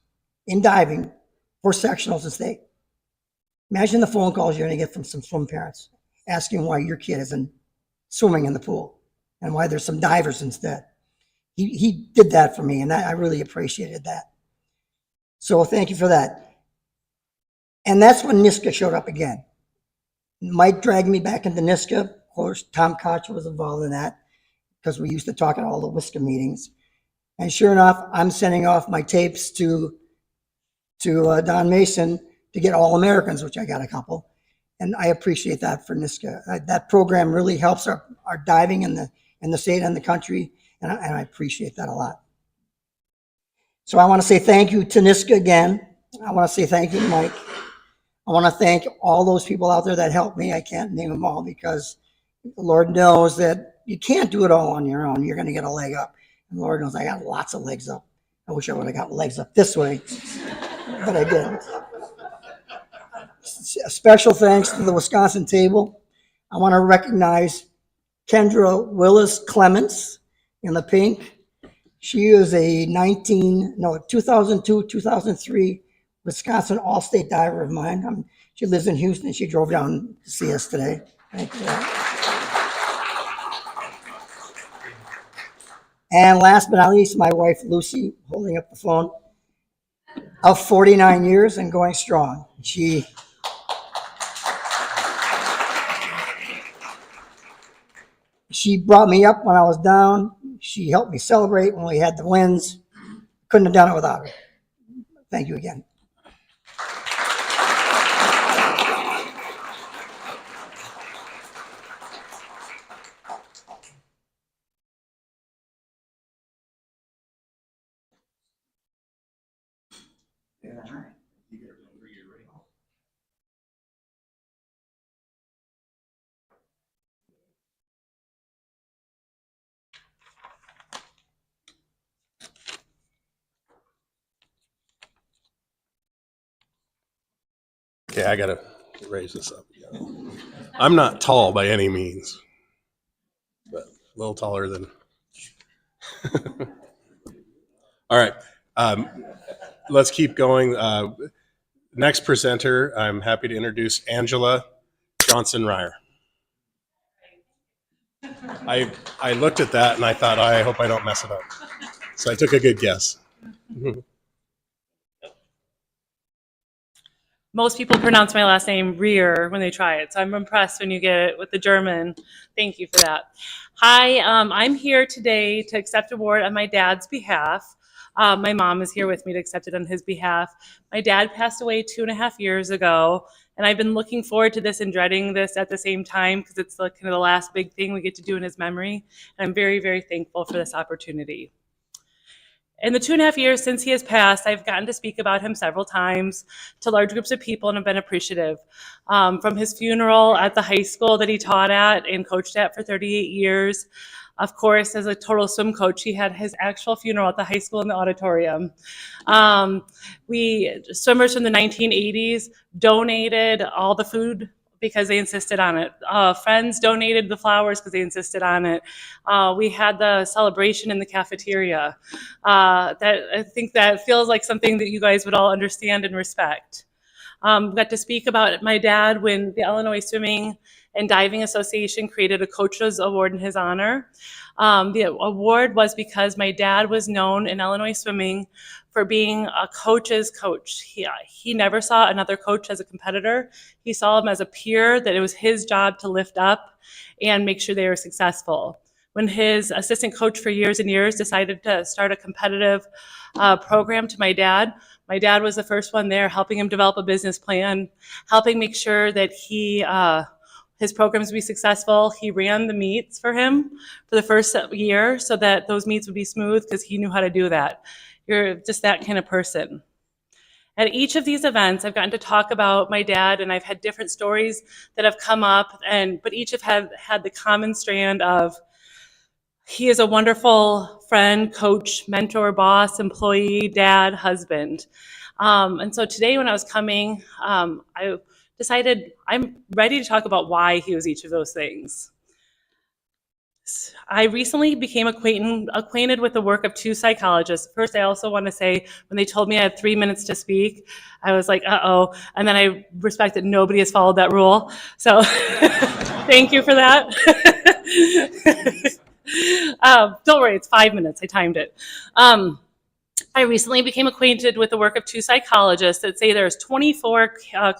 in diving for sectionals and state. Imagine the phone calls you're going to get from some swim parents asking why your kid isn't swimming in the pool and why there's some divers instead. He did that for me, and I really appreciated that. So thank you for that. And that's when NISCA showed up again. Mike dragged me back into NISCA. Of course, Tom Koch was involved in that because we used to talk at all the WISCA meetings. And sure enough, I'm sending off my tapes to Don Mason to get All-Americans, which I got a couple. And I appreciate that for NISCA. That program really helps our diving in the state and the country, and I appreciate that a lot. So I want to say thank you to NISCA again. I want to say thank you to Mike. I want to thank all those people out there that helped me. I can't name them all because the Lord knows that you can't do it all on your own. You're going to get a leg up. And Lord knows I got lots of legs up. I wish I would have got legs up this way, but I didn't. A special thanks to the Wisconsin table. I want to recognize Kendra Willis Clements in the pink. She is a 2002, 2003 Wisconsin All-State diver of mine. She lives in Houston. She drove down to see us today. Thank you for that. And last but not least, my wife, Lucy, holding up the phone, of 49 years and going strong. She brought me up when I was down. She helped me celebrate when we had the wins. Couldn't have done it without her. Thank you again. Okay, I gotta raise this up again. I'm not tall by any means, but a little taller than. All right, let's keep going. Next presenter, I'm happy to introduce Angela Johnson-Ryer. I looked at that and I thought, I hope I don't mess it up. So I took a good guess. Most people pronounce my last name Rear when they try it, so I'm impressed when you get it with the German. Thank you for that. Hi, I'm here today to accept an award on my dad's behalf. My mom is here with me to accept it on his behalf. My dad passed away 2.5 years ago, and I've been looking forward to this and dreading this at the same time because it's kind of the last big thing we get to do in his memory. And I'm very, very thankful for this opportunity. In the 2.5 years since he has passed, I've gotten to speak about him several times to large groups of people and have been appreciative. From his funeral at the high school that he taught at and coached at for 38 years, of course, as a total swim coach, he had his actual funeral at the high school in the auditorium. We swimmers from the 1980s donated all the food because they insisted on it. Friends donated the flowers because they insisted on it. We had the celebration in the cafeteria. I think that feels like something that you guys would all understand and respect. Got to speak about my dad when the Illinois Swimming and Diving Association created a coach's award in his honor. The award was because my dad was known in Illinois swimming for being a coach's coach. He never saw another coach as a competitor. He saw him as a peer, that it was his job to lift up and make sure they were successful. When his assistant coach for years and years decided to start a competitive program to my dad was the first one there, helping him develop a business plan, helping make sure that his programs would be successful. He ran the meets for him for the first year so that those meets would be smooth because he knew how to do that. You're just that kind of person. At each of these events, I've gotten to talk about my dad, and I've had different stories that have come up, but each have had the common strand of he is a wonderful friend, coach, mentor, boss, employee, dad, husband. And so today when I was coming, I decided I'm ready to talk about why he was each of those things. I recently became acquainted with the work of 2 psychologists. First, I also want to say when they told me I had 3 minutes to speak, I was like, uh-oh. And then I respect that nobody has followed that rule. So thank you for that. Don't worry, it's 5 minutes. I timed it. I recently became acquainted with the work of 2 psychologists that say there's 24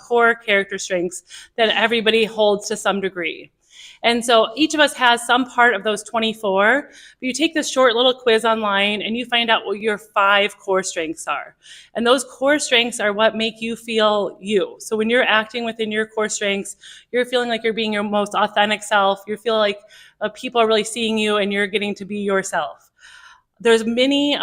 core character strengths that everybody holds to some degree. And so each of us has some part of those 24, but you take this short little quiz online and you find out what your 5 core strengths are. And those core strengths are what make you feel you. So when you're acting within your core strengths, you're feeling like you're being your most authentic self. You feel like people are really seeing you and you're getting to be yourself. there's many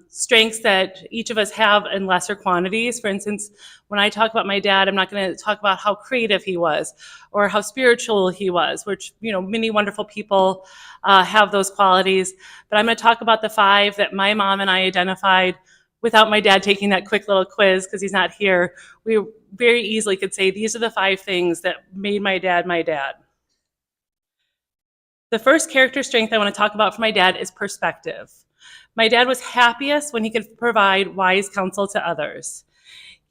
strengths that each of us have in lesser quantities. For instance, when I talk about my dad, I'm not going to talk about how creative he was or how spiritual he was, which, you know, many wonderful people have those qualities. But I'm going to talk about the 5 that my mom and I identified without my dad taking that quick little quiz, because he's not here. We very easily could say these are the 5 things that made my dad my dad. The first character strength I want to talk about for my dad is perspective. My dad was happiest when he could provide wise counsel to others.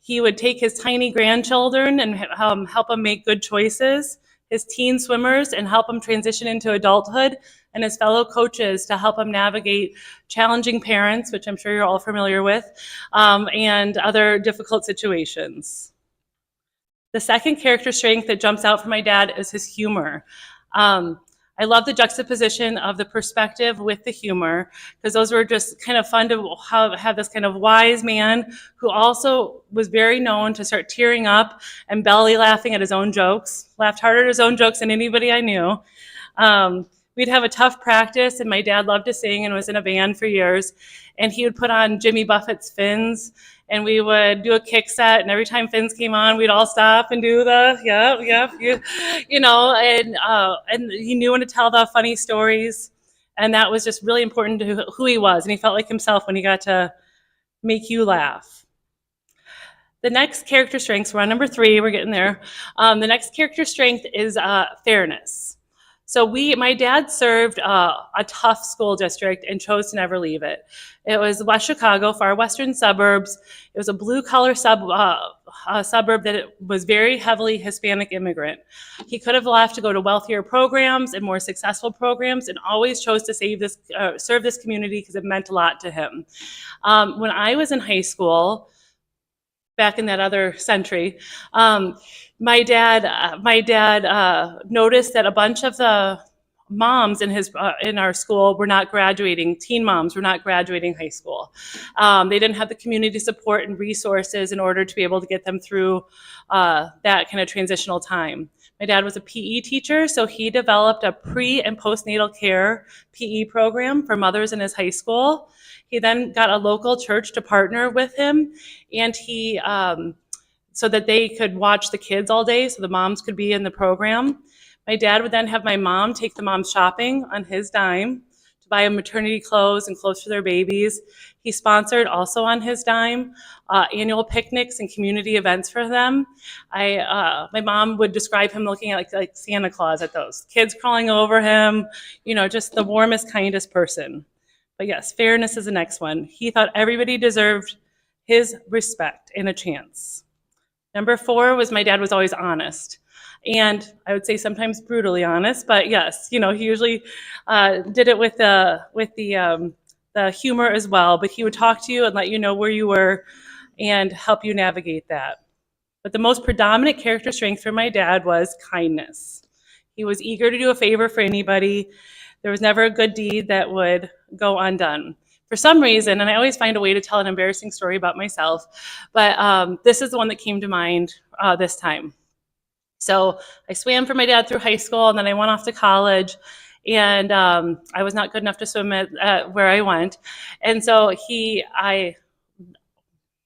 He would take his tiny grandchildren and help them make good choices, his teen swimmers, and help them transition into adulthood, and his fellow coaches to help them navigate challenging parents, which I'm sure you're all familiar with, and other difficult situations. The second character strength that jumps out for my dad is his humor. I love the juxtaposition of the perspective with the humor, because those were just kind of fun to have this kind of wise man who also was very known to start tearing up and belly laughing at his own jokes, laughed harder at his own jokes than anybody I knew. We'd have a tough practice, and my dad loved to sing and was in a band for years, and he would put on Jimmy Buffett's Fins, and we would do a kick set, and every time Fins came on, we'd all stop and do the, you know, and he knew when to tell the funny stories, and that was just really important to who he was, and he felt like himself when he got to make you laugh. The next character strengths, we're on number 3, we're getting there. The next character strength is fairness. So my dad served a tough school district and chose to never leave it. It was West Chicago, far western suburbs. It was a blue-collar suburb that was very heavily Hispanic immigrant. He could have left to go to wealthier programs and more successful programs, and always chose to serve this community because it meant a lot to him. When I was in high school, back in that other century, my dad noticed that a bunch of the moms in our school were not graduating. Teen moms were not graduating high school. They didn't have the community support and resources in order to be able to get them through that kind of transitional time. My dad was a PE teacher, so he developed a pre- and postnatal care PE program for mothers in his high school. He then got a local church to partner with him, and he so that they could watch the kids all day, so the moms could be in the program. My dad would then have my mom take the moms shopping on his dime to buy them maternity clothes and clothes for their babies. He sponsored, also on his dime, annual picnics and community events for them. My mom would describe him looking at like Santa Claus at those. Kids crawling over him, you know, just the warmest, kindest person. But yes, fairness is the next one. He thought everybody deserved his respect and a chance. Number 4 was my dad was always honest. And I would say sometimes brutally honest, but yes, you know, he usually did it with the humor as well. But he would talk to you and let you know where you were and help you navigate that. But the most predominant character strength for my dad was kindness. He was eager to do a favor for anybody. There was never a good deed that would go undone. For some reason, and I always find a way to tell an embarrassing story about myself, but this is the one that came to mind this time. So I swam for my dad through high school, and then I went off to college, and I was not good enough to swim at where I went. And so I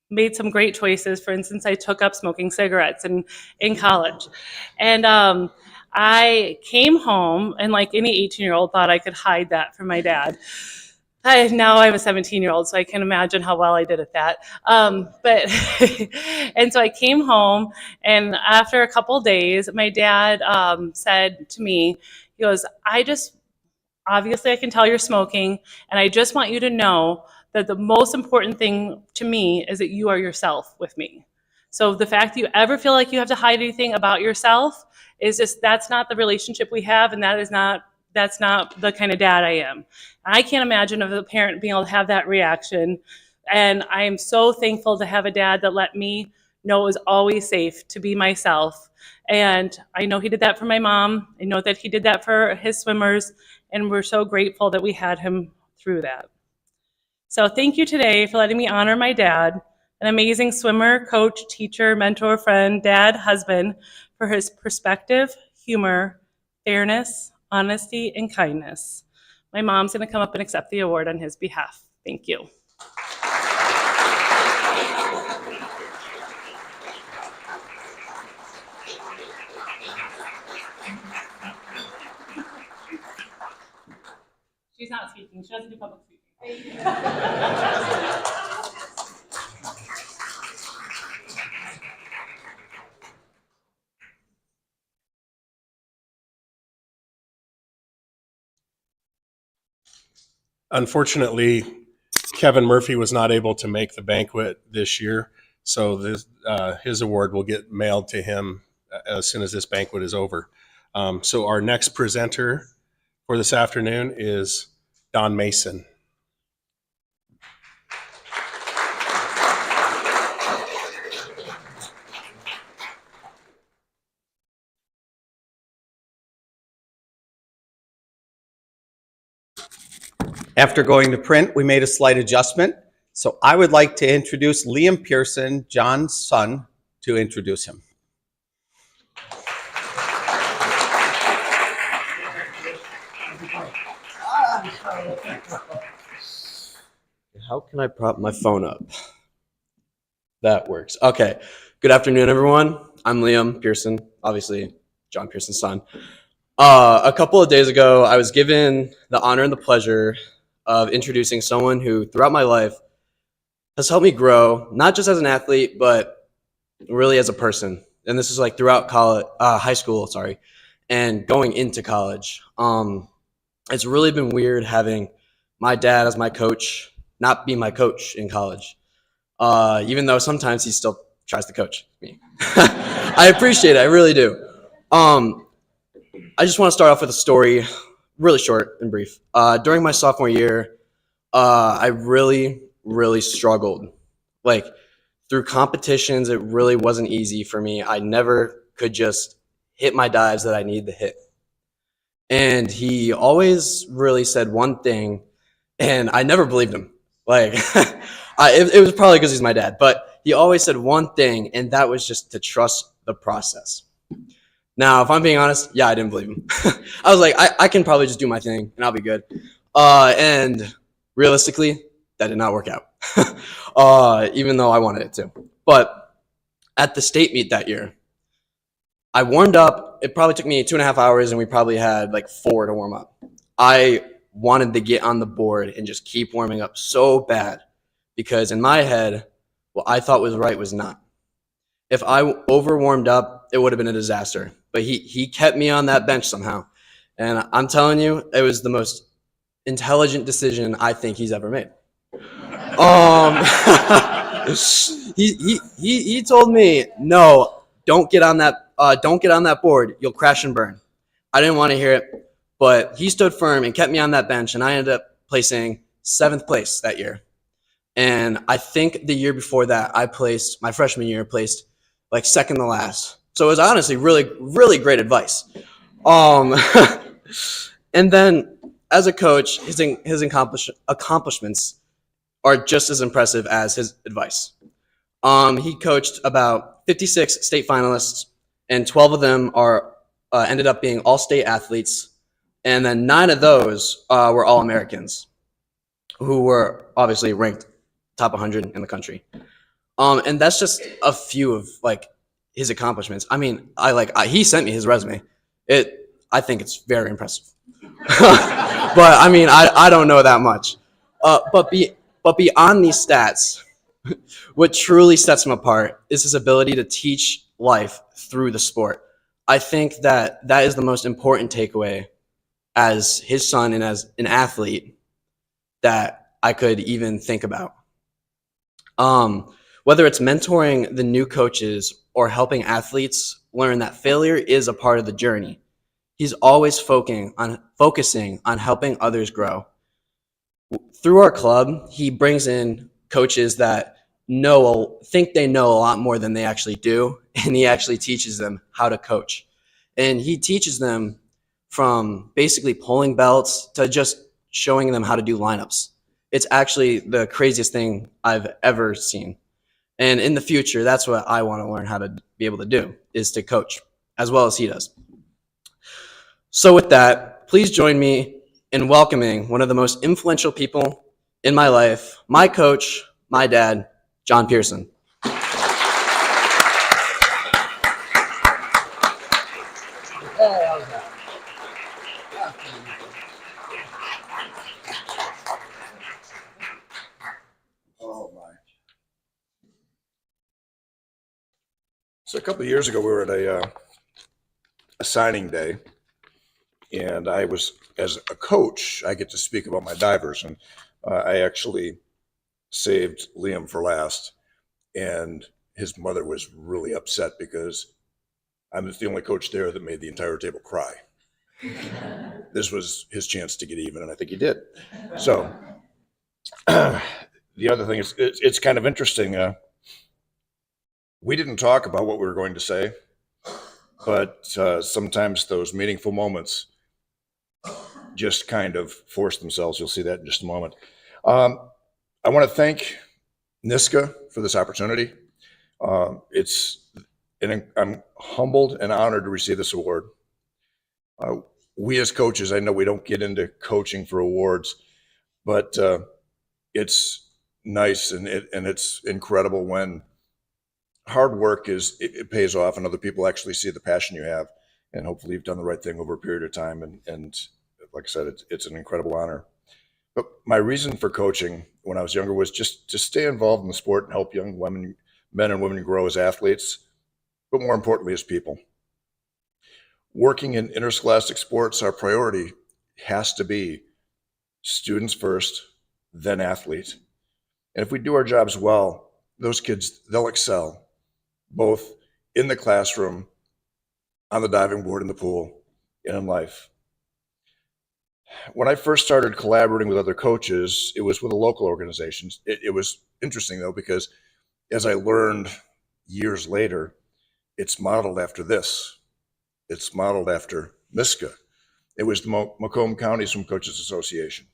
made some great choices. For instance, I took up smoking cigarettes in college. And I came home, and like any 18-year-old, thought I could hide that from my dad. Now I have a 17-year-old, so I can imagine how well I did at that. And so I came home, and after a couple days, my dad said to me, he goes, obviously I can tell you're smoking, and I just want you to know that the most important thing to me is that you are yourself with me. So the fact that you ever feel like you have to hide anything about yourself is just, that's not the relationship we have, and that's not the kind of dad I am. I can't imagine of a parent being able to have that reaction. And I am so thankful to have a dad that let me know it was always safe to be myself. And I know he did that for my mom. I know that he did that for his swimmers. And we're so grateful that we had him through that. So thank you today for letting me honor my dad, an amazing swimmer, coach, teacher, mentor, friend, dad, husband, for his perspective, humor, fairness, honesty, and kindness. My mom's going to come up and accept the award on his behalf. Thank you. She's not speaking. She doesn't do public speaking. Unfortunately, Kevin Murphy was not able to make the banquet this year, so his award will get mailed to him as soon as this banquet is over. So our next presenter for this afternoon is Don Mason. After going to print, we made a slight adjustment. So I would like to introduce Liam Pearson, John's son, to introduce him. How can I prop my phone up? That works. Okay. Good afternoon, everyone. I'm Liam Pearson, obviously John Pearson's son. A couple of days ago, I was given the honor and the pleasure of introducing someone who, throughout my life, has helped me grow, not just as an athlete, but really as a person. And this is like throughout college, high school, and going into college. It's really been weird having my dad as my coach not be my coach in college, even though sometimes he still tries to coach me. I appreciate it. I really do. I just want to start off with a story, really short and brief. During my sophomore year, I really struggled. Like, through competitions, it really wasn't easy for me. I never could just hit my dives that I needed to hit. And he always really said one thing, and I never believed him. Like, it was probably because he's my dad, but he always said one thing, and that was just to trust the process. Now, if I'm being honest, yeah, I didn't believe him. I was like, I can probably just do my thing, and I'll be good. And realistically, that did not work out, even though I wanted it to. But at the state meet that year, I warmed up. It probably took me 2.5 hours, and we probably had like 4 to warm up. I wanted to get on the board and just keep warming up so bad because in my head, what I thought was right was not. If I over-warmed up, it would have been a disaster. But he kept me on that bench somehow. And I'm telling you, it was the most intelligent decision I think he's ever made. He told me, no, don't get on that board. You'll crash and burn. I didn't want to hear it. But he stood firm and kept me on that bench, and I ended up placing 7th place that year. And I think the year before that, my freshman year, placed like 2nd to last. So it was honestly really great advice. And then as a coach, his accomplishments are just as impressive as his advice. He coached about 56 state finalists, and 12 of them ended up being all-state athletes. And then 9 of those were All-Americans who were obviously ranked top 100 in the country. And that's just a few of like his accomplishments. I mean, he sent me his resume. I think it's very impressive. But I mean, I don't know that much. But beyond these stats, what truly sets him apart is his ability to teach life through the sport. I think that is the most important takeaway as his son and as an athlete that I could even think about. Whether it's mentoring the new coaches or helping athletes learn that failure is a part of the journey, he's always focusing on helping others grow. Through our club, he brings in coaches that think they know a lot more than they actually do, and he actually teaches them how to coach. And he teaches them from basically pulling belts to just showing them how to do lineups. It's actually the craziest thing I've ever seen. And in the future, that's what I want to learn how to be able to do, is to coach as well as he does. So with that, please join me in welcoming one of the most influential people in my life, my coach, my dad, John Pearson. Oh my. So a couple of years ago, we were at a signing day, and I was, as a coach, I get to speak about my divers, and I actually saved Liam for last, and his mother was really upset because I was the only coach there that made the entire table cry. This was his chance to get even, and I think he did. So the other thing is, it's kind of interesting. We didn't talk about what we were going to say, but sometimes those meaningful moments just kind of force themselves. You'll see that in just a moment. I want to thank NISCA for this opportunity. I'm humbled and honored to receive this award. We as coaches, I know we don't get into coaching for awards, but it's nice and it's incredible when hard work it pays off and other people actually see the passion you have, and hopefully you've done the right thing over a period of time. And like I said, it's an incredible honor. But my reason for coaching when I was younger was just to stay involved in the sport and help young men and women grow as athletes, but more importantly as people. Working in interscholastic sports, our priority has to be students first, then athletes. And if we do our jobs well, those kids, they'll excel, both in the classroom, on the diving board, in the pool, and in life. When I first started collaborating with other coaches, it was with the local organizations. It was interesting, though, because as I learned years later, it's modeled after this. It's modeled after NISCA. It was the Macomb County Swim Coaches Association.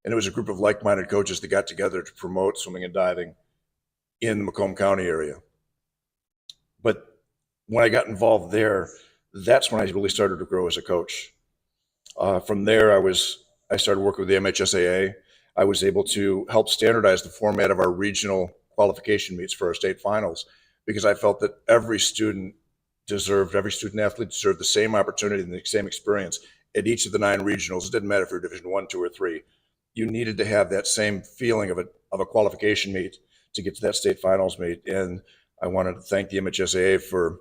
And it was a group of like-minded coaches that got together to promote swimming and diving in the Macomb County area. But when I got involved there, that's when I really started to grow as a coach. From there, I started working with the MHSAA. I was able to help standardize the format of our regional qualification meets for our state finals, because I felt that every student athlete deserved the same opportunity and the same experience at each of the 9 regionals. It didn't matter if you're Division 1, 2, or 3. You needed to have that same feeling of a qualification meet to get to that state finals meet. And I wanted to thank the MHSAA for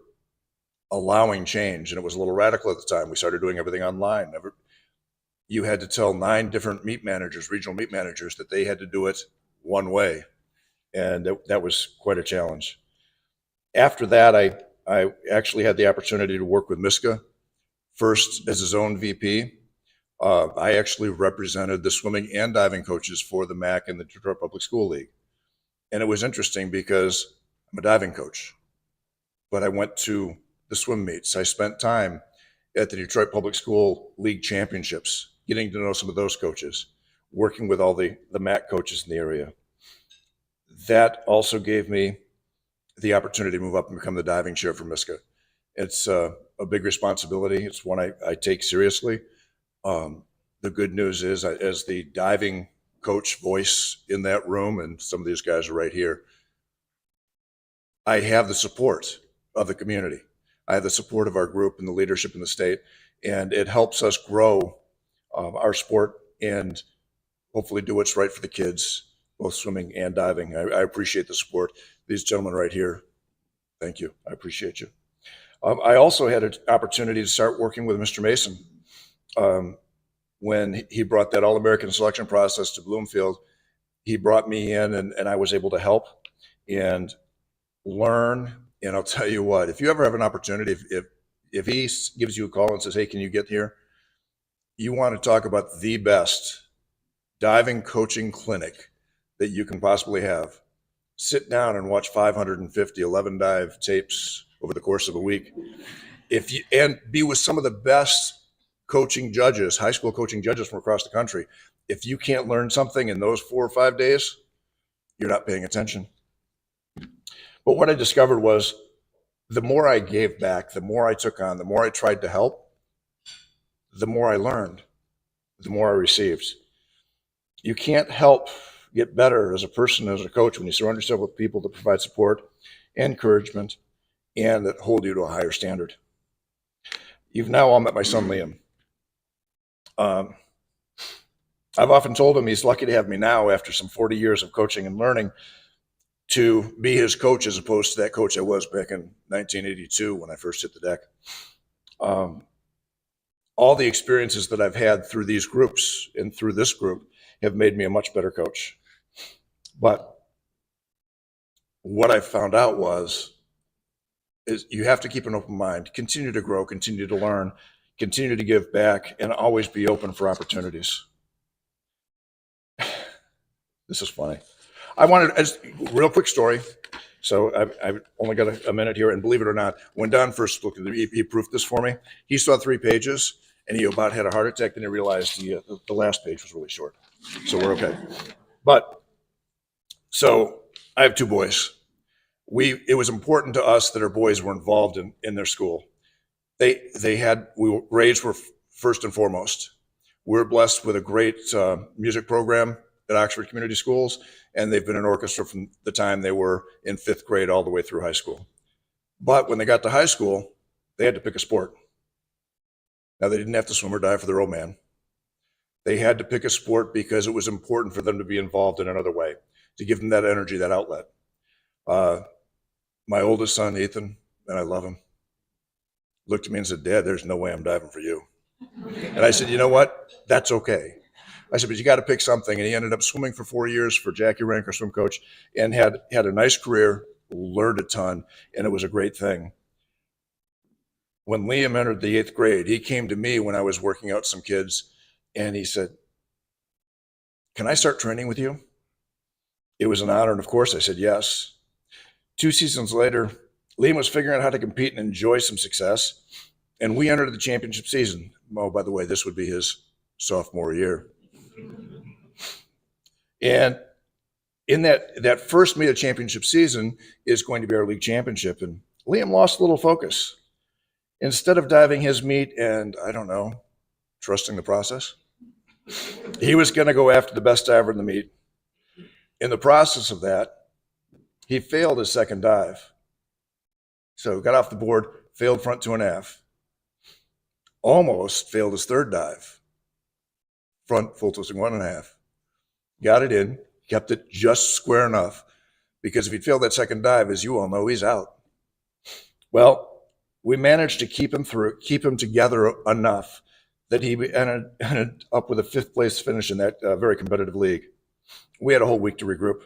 allowing change. And it was a little radical at the time. We started doing everything online. You had to tell 9 different meet managers, regional meet managers, that they had to do it one way. And that was quite a challenge. After that, I actually had the opportunity to work with NISCA, first as his own VP. I actually represented the swimming and diving coaches for the MAC and the Detroit Public School League. And it was interesting because I'm a diving coach, but I went to the swim meets. I spent time at the Detroit Public School League Championships, getting to know some of those coaches, working with all the MAC coaches in the area. That also gave me the opportunity to move up and become the diving chair for NISCA. It's a big responsibility. It's one I take seriously. The good news is, as the diving coach voice in that room, and some of these guys are right here, I have the support of the community. I have the support of our group and the leadership in the state, and it helps us grow our sport and hopefully do what's right for the kids, both swimming and diving. I appreciate the support. These gentlemen right here, thank you. I appreciate you. I also had an opportunity to start working with Mr. Mason. When he brought that All-American selection process to Bloomfield, he brought me in, and I was able to help and learn. And I'll tell you what, if you ever have an opportunity, if he gives you a call and says, hey, can you get here? You want to talk about the best diving coaching clinic that you can possibly have. Sit down and watch 550 11 dive tapes over the course of a week. And be with some of the best coaching judges, high school coaching judges from across the country. If you can't learn something in those 4 or 5 days, you're not paying attention. But what I discovered was, the more I gave back, the more I took on, the more I tried to help, the more I learned, the more I received. You can't help get better as a person, as a coach, when you surround yourself with people that provide support, encouragement, and that hold you to a higher standard. You've now all met my son, Liam. I've often told him he's lucky to have me now after some 40 years of coaching and learning to be his coach as opposed to that coach I was back in 1982 when I first hit the deck. All the experiences that I've had through these groups and through this group have made me a much better coach. But what I found out is you have to keep an open mind, continue to grow, continue to learn, continue to give back, and always be open for opportunities. This is funny. I wanted a real quick story. So I've only got a minute here, and believe it or not, when Don first looked at it, he proofed this for me. He saw 3 pages, and he about had a heart attack. Then he realized the last page was really short. So we're okay. But so I have 2 boys. It was important to us that our boys were involved in their school. Grades were first and foremost. We're blessed with a great music program at Oxford Community Schools, and they've been in orchestra from the time they were in 5th grade all the way through high school. But when they got to high school, they had to pick a sport. Now, they didn't have to swim or dive for their old man. They had to pick a sport because it was important for them to be involved in another way, to give them that energy, that outlet. My oldest son, Ethan, and I love him, looked at me and said, "Dad, there's no way I'm diving for you." And I said, "You know what? That's okay." I said, "But you got to pick something." And he ended up swimming for 4 years for Jackie Rank, our swim coach, and had a nice career, learned a ton, and it was a great thing. When Liam entered the 8th grade, he came to me when I was working out some kids, and he said, "Can I start training with you?" It was an honor, and of course I said yes. 2 seasons later, Liam was figuring out how to compete and enjoy some success, and we entered the championship season. Oh, by the way, this would be his sophomore year. And in that first meet of championship season is going to be our league championship, and Liam lost a little focus. Instead of diving his meet and, I don't know, trusting the process, he was going to go after the best diver in the meet. In the process of that, he failed his second dive. So got off the board, failed front 2.5. Almost failed his third dive. Front full twisting 1.5. Got it in, kept it just square enough, because if he'd failed that second dive, as you all know, he's out. Well, we managed to keep him together enough that he ended up with a 5th place finish in that very competitive league. We had a whole week to regroup.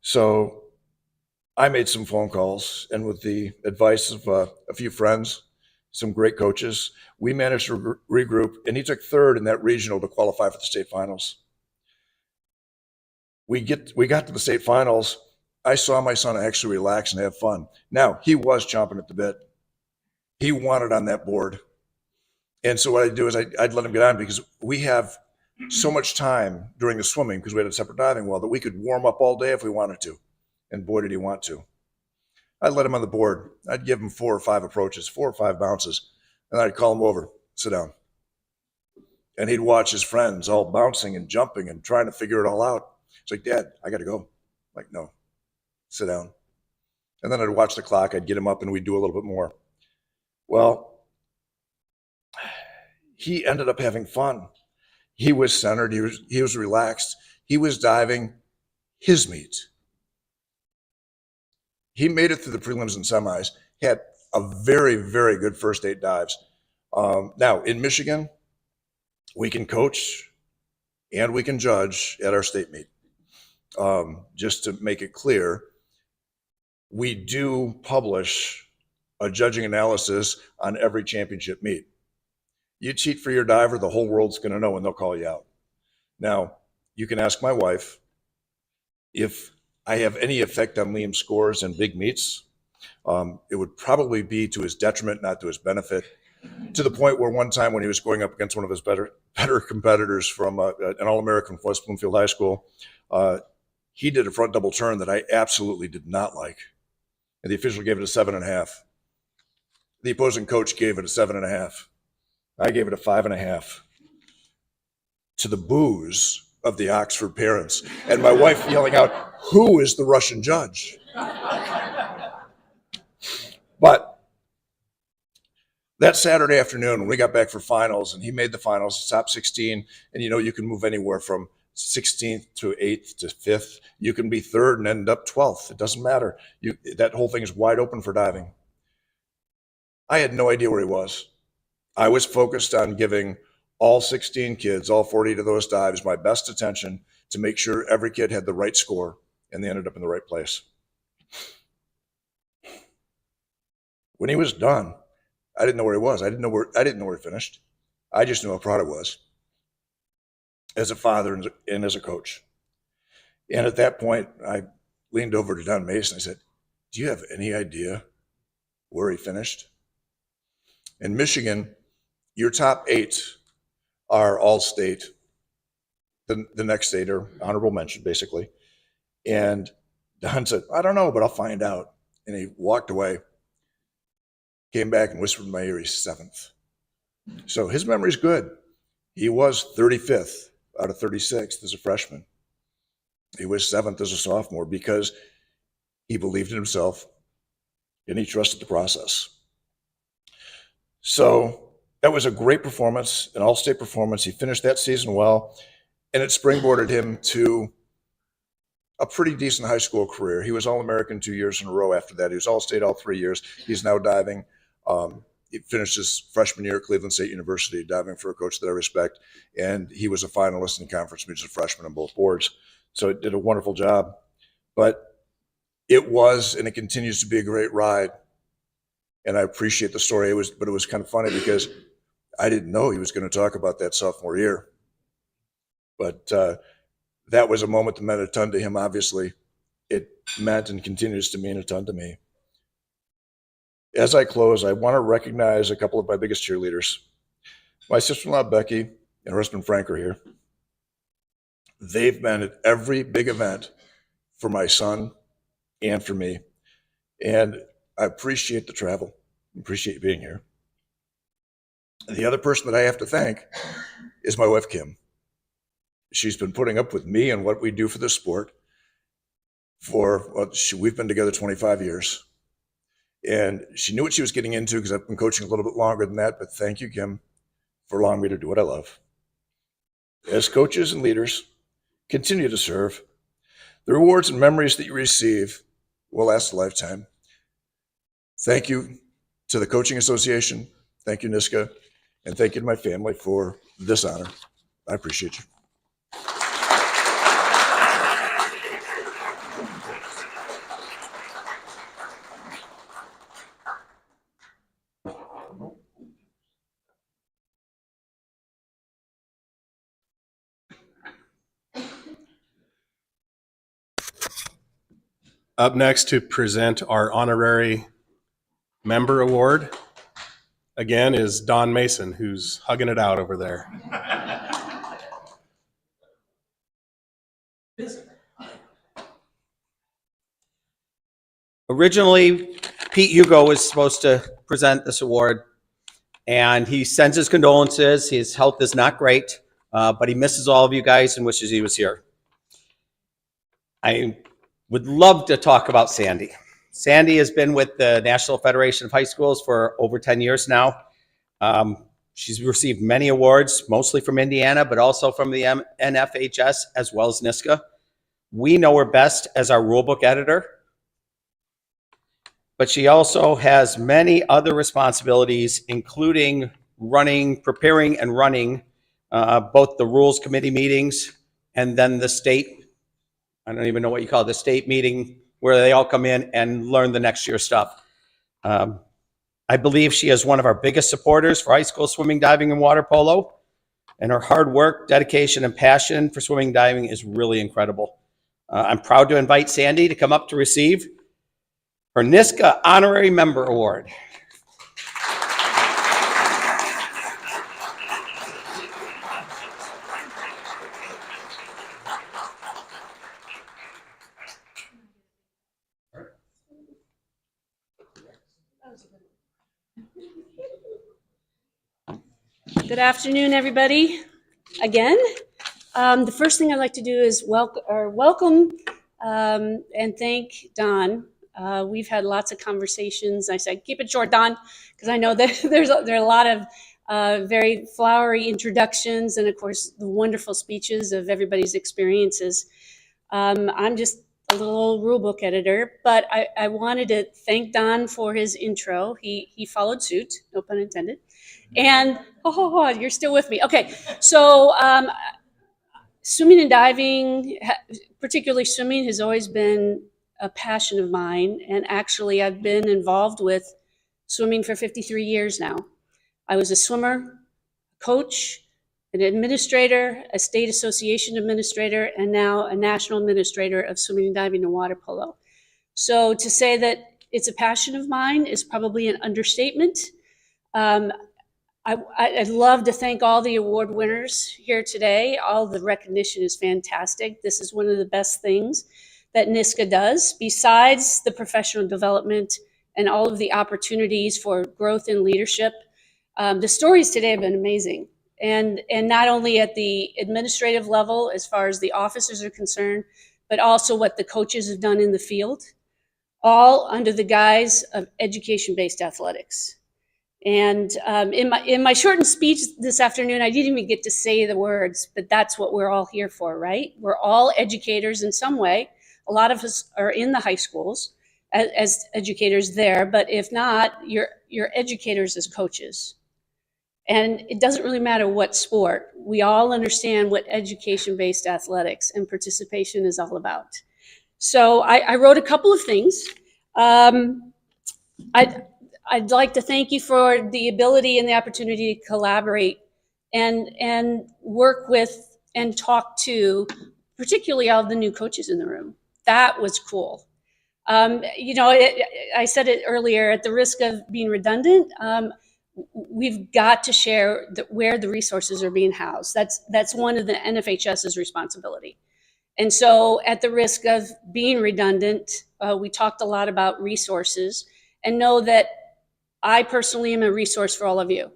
So I made some phone calls, and with the advice of a few friends, some great coaches, we managed to regroup, and he took 3rd in that regional to qualify for the state finals. We got to the state finals. I saw my son actually relax and have fun. Now, he was chomping at the bit. He wanted on that board. And so what I'd do is I'd let him get on, because we have so much time during the swimming, because we had a separate diving well, that we could warm up all day if we wanted to. And boy, did he want to. I'd let him on the board. I'd give him 4 or 5 approaches, 4 or 5 bounces, and I'd call him over, "Sit down." And he'd watch his friends all bouncing and jumping and trying to figure it all out. He's like, "Dad, I got to go." I'm like, "No, sit down." And then I'd watch the clock. I'd get him up, and we'd do a little bit more. Well, he ended up having fun. He was centered. He was relaxed. He was diving his meet. He made it through the prelims and semis. Had a very, very good first 8 dives. Now, in Michigan, we can coach and we can judge at our state meet. Just to make it clear, we do publish a judging analysis on every championship meet. You cheat for your diver, the whole world's going to know, and they'll call you out. Now, you can ask my wife if I have any effect on Liam's scores in big meets. It would probably be to his detriment, not to his benefit, to the point where one time when he was going up against one of his better competitors from an All-American from West Bloomfield High School, he did a front double turn that I absolutely did not like. And the official gave it a 7.5. The opposing coach gave it a 7.5. I gave it a 5.5. to the boos of the Oxford parents and my wife yelling out, "Who is the Russian judge?" But that Saturday afternoon, when we got back for finals and he made the finals, top 16, and you can move anywhere from 16th to 8th to 5th. You can be 3rd and end up 12th. It doesn't matter. That whole thing is wide open for diving. I had no idea where he was. I was focused on giving all 16 kids, all 40 of those dives, my best attention to make sure every kid had the right score and they ended up in the right place. When he was done, I didn't know where he was. I didn't know where he finished. I just knew how proud I was as a father and as a coach. And at that point, I leaned over to Don Mason. I said, "Do you have any idea where he finished?" In Michigan, your top 8 are all state. The next 8 are honorable mention, basically. And Don said, "I don't know, but I'll find out." And he walked away, came back and whispered in my ear, he's 7th. So his memory's good. He was 35th out of 36th as a freshman. He was 7th as a sophomore because he believed in himself and he trusted the process. So that was a great performance, an all-state performance. He finished that season well, and it springboarded him to a pretty decent high school career. He was All-American 2 years in a row after that. He was All-State all 3 years. He's now diving. He finished his freshman year at Cleveland State University, diving for a coach that I respect, and he was a finalist in conference meets as a freshman on both boards. So it did a wonderful job. But it was, and it continues to be, a great ride. And I appreciate the story. But it was kind of funny because I didn't know he was going to talk about that sophomore year. But that was a moment that meant a ton to him, obviously. It meant and continues to mean a ton to me. As I close, I want to recognize a couple of my biggest cheerleaders. My sister-in-law, Becky, and her husband, Frank, are here. They've been at every big event for my son and for me. And I appreciate the travel. I appreciate being here. The other person that I have to thank is my wife, Kim. She's been putting up with me and what we do for this sport we've been together 25 years. And she knew what she was getting into because I've been coaching a little bit longer than that. But thank you, Kim, for allowing me to do what I love. As coaches and leaders, continue to serve. The rewards and memories that you receive will last a lifetime. Thank you to the Coaching Association. Thank you, NISCA. And thank you to my family for this honor. I appreciate you. Up next to present our honorary member award, again, is Don Mason, who's hugging it out over there. Originally, Pete Hugo was supposed to present this award, and he sends his condolences. His health is not great, but he misses all of you guys and wishes he was here. I would love to talk about Sandy. Sandy has been with the National Federation of High Schools for over 10 years now. She's received many awards, mostly from Indiana, but also from the NFHS as well as NISCA. We know her best as our rulebook editor, but she also has many other responsibilities, including preparing and running both the rules committee meetings and then the state, I don't even know what you call it, the state meeting where they all come in and learn the next year's stuff. I believe she is one of our biggest supporters for high school swimming, diving, and water polo. And her hard work, dedication, and passion for swimming and diving is really incredible. I'm proud to invite Sandy to come up to receive her NISCA Honorary Member Award. Good afternoon, everybody. Again, The first thing I'd like to do is welcome and thank Don. We've had lots of conversations. I said, keep it short, Don, because I know that there are a lot of very flowery introductions and, of course, the wonderful speeches of everybody's experiences. I'm just a little old rule book editor, but I wanted to thank Don for his intro. He followed suit, no pun intended. And, you're still with me. Okay, so swimming and diving, particularly swimming, has always been a passion of mine. And actually, I've been involved with swimming for 53 years now. I was a swimmer, coach, an administrator, a state association administrator, and now a national administrator of swimming and diving and water polo. So to say that it's a passion of mine is probably an understatement. I'd love to thank all the award winners here today. All the recognition is fantastic. This is one of the best things that NISCA does, besides the professional development and all of the opportunities for growth and leadership. The stories today have been amazing. And not only at the administrative level, as far as the officers are concerned, but also what the coaches have done in the field, all under the guise of education-based athletics. And in my shortened speech this afternoon, I didn't even get to say the words, but that's what we're all here for, right? We're all educators in some way. A lot of us are in the high schools as educators there, but if not, you're educators as coaches. And it doesn't really matter what sport. We all understand what education-based athletics and participation is all about. So I wrote a couple of things. I'd like to thank you for the ability and the opportunity to collaborate and work with and talk to, particularly all the new coaches in the room. That was cool. I said it earlier, at the risk of being redundant, we've got to share where the resources are being housed. That's one of the NFHS's responsibility. And so at the risk of being redundant, we talked a lot about resources, and know that I personally am a resource for all of you.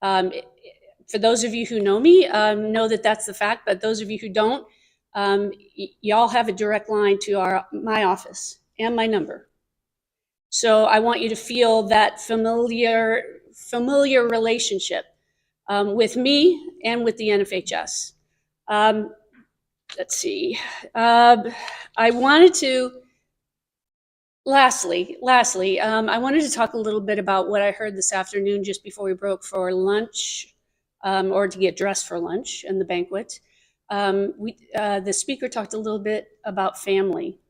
For those of you who know me, know that that's the fact, but those of you who don't, y'all have a direct line to my office and my number. So I want you to feel that familiar relationship with me and with the NFHS. Let's see. I wanted to, lastly, I wanted to talk a little bit about what I heard this afternoon just before we broke for lunch, or to get dressed for lunch and the banquet. The speaker talked a little bit about family.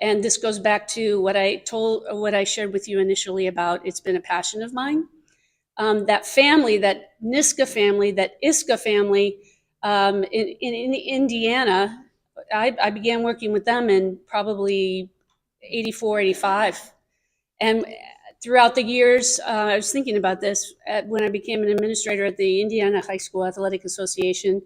And this goes back to what I shared with you initially about it's been a passion of mine. That family, that NISCA family, that ISCA family in Indiana, I began working with them in probably 84, 85. And throughout the years, I was thinking about this when I became an administrator at the Indiana High School Athletic Association.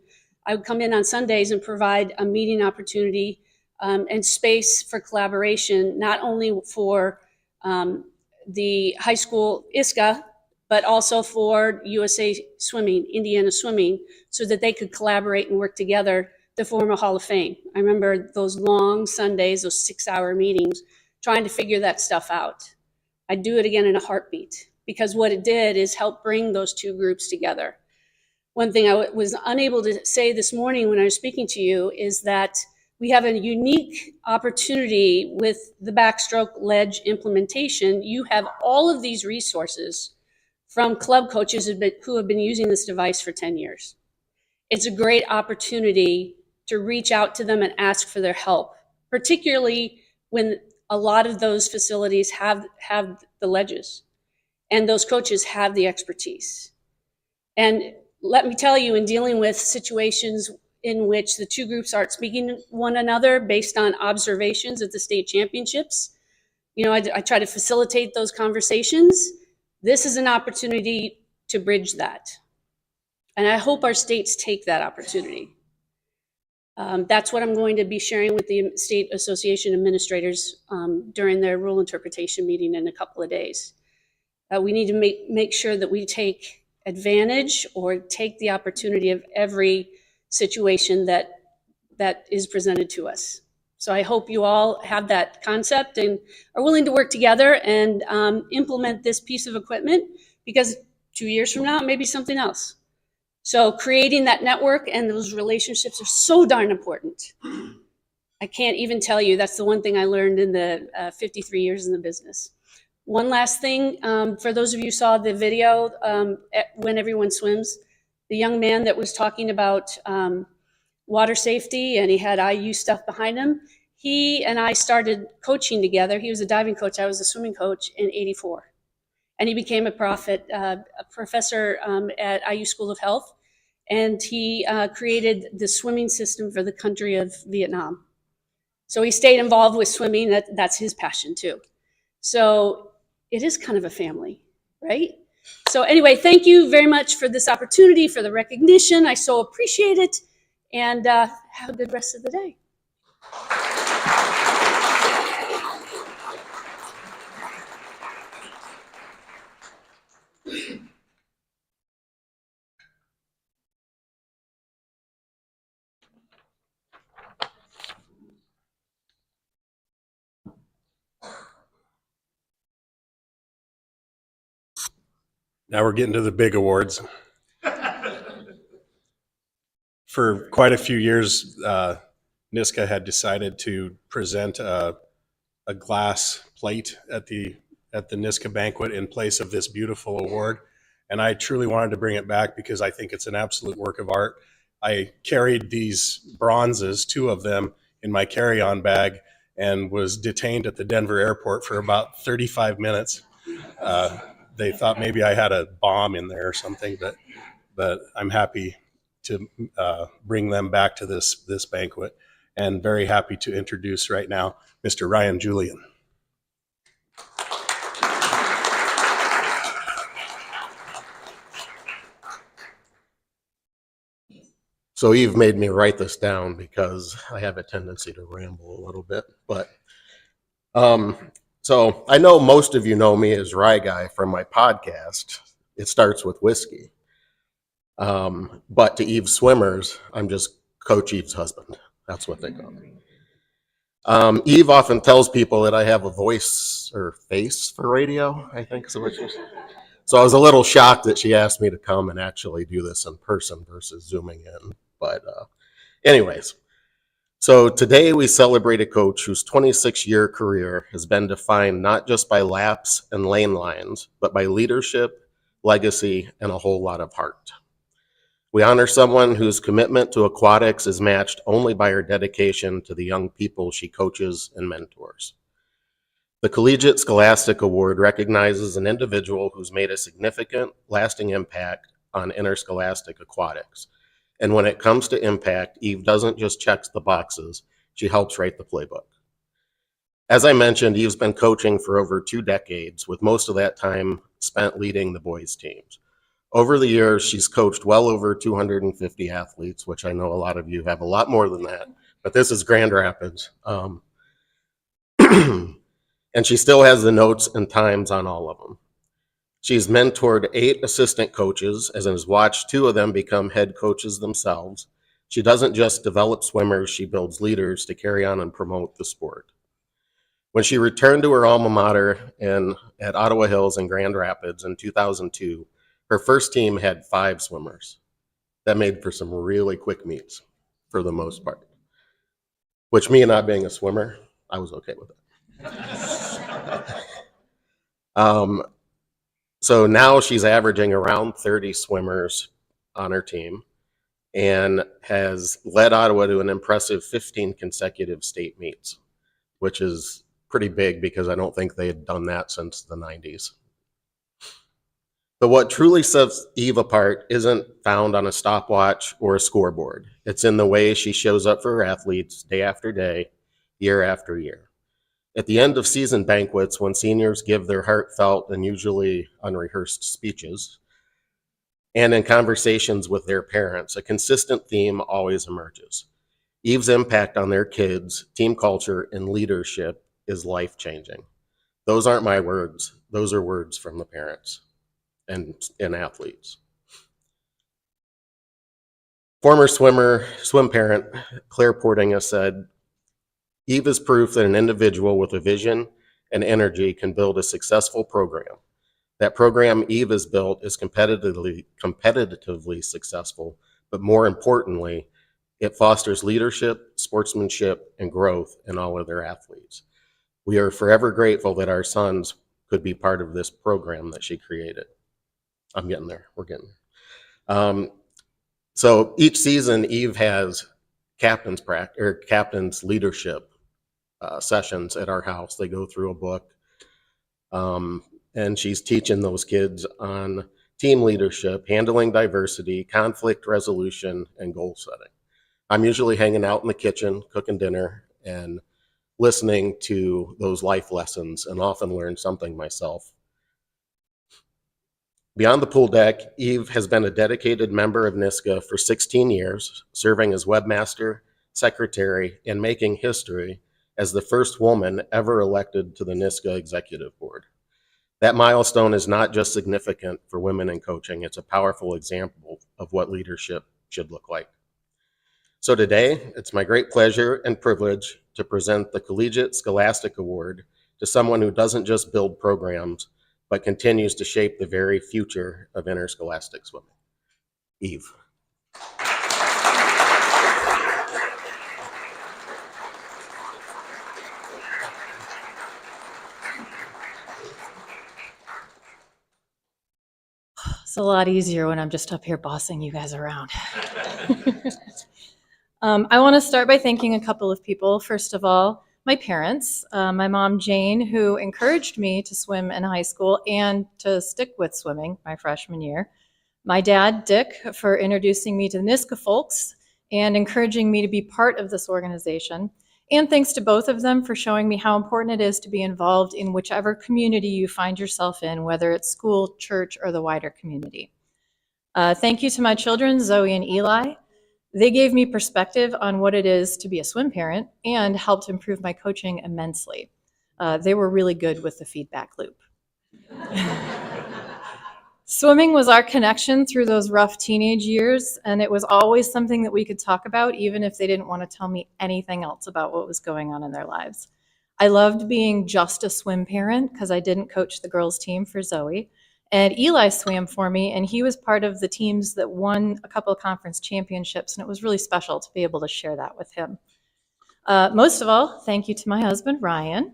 I would come in on Sundays and provide a meeting opportunity and space for collaboration, not only for the high school ISCA, but also for USA Swimming, Indiana Swimming, so that they could collaborate and work together to form a Hall of Fame. I remember those long Sundays, those 6-hour meetings, trying to figure that stuff out. I'd do it again in a heartbeat, because what it did is help bring those two groups together. One thing I was unable to say this morning when I was speaking to you is that we have a unique opportunity with the backstroke ledge implementation. You have all of these resources from club coaches who have been using this device for 10 years. It's a great opportunity to reach out to them and ask for their help, particularly when a lot of those facilities have the ledges and those coaches have the expertise. And let me tell you, in dealing with situations in which the two groups aren't speaking to one another based on observations at the state championships, I try to facilitate those conversations. This is an opportunity to bridge that. And I hope our states take that opportunity. That's what I'm going to be sharing with the State Association administrators during their rule interpretation meeting in a couple of days. We need to make sure that we take advantage or take the opportunity of every situation that is presented to us. So I hope you all have that concept and are willing to work together and implement this piece of equipment, because 2 years from now, it may be something else. So creating that network and those relationships are so darn important. I can't even tell you, that's the one thing I learned in the 53 years in the business. One last thing, for those of you who saw the video, when everyone swims, the young man that was talking about water safety, and he had IU stuff behind him, he and I started coaching together. He was a diving coach, I was a swimming coach in '84. And he became a professor at IU School of Health, and he created the swimming system for the country of Vietnam. So he stayed involved with swimming. That's his passion too. So it is kind of a family, right? So anyway, thank you very much for this opportunity, for the recognition. I so appreciate it. And have a good rest of the day. Now we're getting to the big awards. For quite a few years, NISCA had decided to present a glass plate at the NISCA banquet in place of this beautiful award. And I truly wanted to bring it back because I think it's an absolute work of art. I carried these bronzes, 2 of them, in my carry-on bag and was detained at the Denver airport for about 35 minutes. They thought maybe I had a bomb in there or something, but I'm happy to bring them back to this banquet, and very happy to introduce right now Mr. Ryan Julian. So Eve made me write this down because I have a tendency to ramble a little bit, but so I know most of you know me as Rye Guy from my podcast. It starts with whiskey. But to Eve's swimmers, I'm just Coach Eve's husband. That's what they call me. Eve often tells people that I have a voice or face for radio, I think is what she said. So I was a little shocked that she asked me to come and actually do this in person versus zooming in. But anyways, so today we celebrate a coach whose 26-year career has been defined not just by laps and lane lines, but by leadership, legacy, and a whole lot of heart. We honor someone whose commitment to aquatics is matched only by her dedication to the young people she coaches and mentors. The Collegiate Scholastic Award recognizes an individual who's made a significant, lasting impact on interscholastic aquatics. And when it comes to impact, Eve doesn't just check the boxes, she helps write the playbook. As I mentioned, Eve's been coaching for over 2 decades, with most of that time spent leading the boys' teams. Over the years, she's coached well over 250 athletes, which I know a lot of you have a lot more than that, but this is Grand Rapids. And she still has the notes and times on all of them. She's mentored 8 assistant coaches and has watched 2 of them become head coaches themselves. She doesn't just develop swimmers, she builds leaders to carry on and promote the sport. When she returned to her alma mater at Ottawa Hills in Grand Rapids in 2002, her first team had 5 swimmers. That made for some really quick meets for the most part, which, me not being a swimmer, I was okay with it. So now she's averaging around 30 swimmers on her team and has led Ottawa to an impressive 15 consecutive state meets, which is pretty big because I don't think they had done that since the 90s. But what truly sets Eve apart isn't found on a stopwatch or a scoreboard. It's in the way she shows up for her athletes day after day, year after year. At the end of season banquets, when seniors give their heartfelt and usually unrehearsed speeches, and in conversations with their parents, a consistent theme always emerges. Eve's impact on their kids, team culture, and leadership is life-changing. Those aren't my words. Those are words from the parents and athletes. Former swim parent Claire Portinga said, Eve is proof that an individual with a vision and energy can build a successful program. That program Eve has built is competitively successful, but more importantly, it fosters leadership, sportsmanship, and growth in all of their athletes. We are forever grateful that our sons could be part of this program that she created. I'm getting there. We're getting there. So each season, Eve has captain's leadership sessions at our house. They go through a book, and she's teaching those kids on team leadership, handling diversity, conflict resolution, and goal setting. I'm usually hanging out in the kitchen, cooking dinner, and listening to those life lessons, and often learn something myself. Beyond the pool deck, Eve has been a dedicated member of NISCA for 16 years, serving as webmaster, secretary, and making history as the first woman ever elected to the NISCA executive board. That milestone is not just significant for women in coaching, it's a powerful example of what leadership should look like. So today, it's my great pleasure and privilege to present the Collegiate Scholastic Award to someone who doesn't just build programs, but continues to shape the very future of interscholastic swimming. Eve. It's a lot easier when I'm just up here bossing you guys around. I want to start by thanking a couple of people. First of all, my parents, my mom, Jane, who encouraged me to swim in high school and to stick with swimming my freshman year. My dad, Dick, for introducing me to the NISCA folks and encouraging me to be part of this organization. And thanks to both of them for showing me how important it is to be involved in whichever community you find yourself in, whether it's school, church, or the wider community. Thank you to my children, Zoe and Eli. They gave me perspective on what it is to be a swim parent and helped improve my coaching immensely. They were really good with the feedback loop. Swimming was our connection through those rough teenage years, and it was always something that we could talk about, even if they didn't want to tell me anything else about what was going on in their lives. I loved being just a swim parent because I didn't coach the girls' team for Zoe. And Eli swam for me, and he was part of the teams that won a couple of conference championships, and it was really special to be able to share that with him. Most of all, thank you to my husband, Ryan.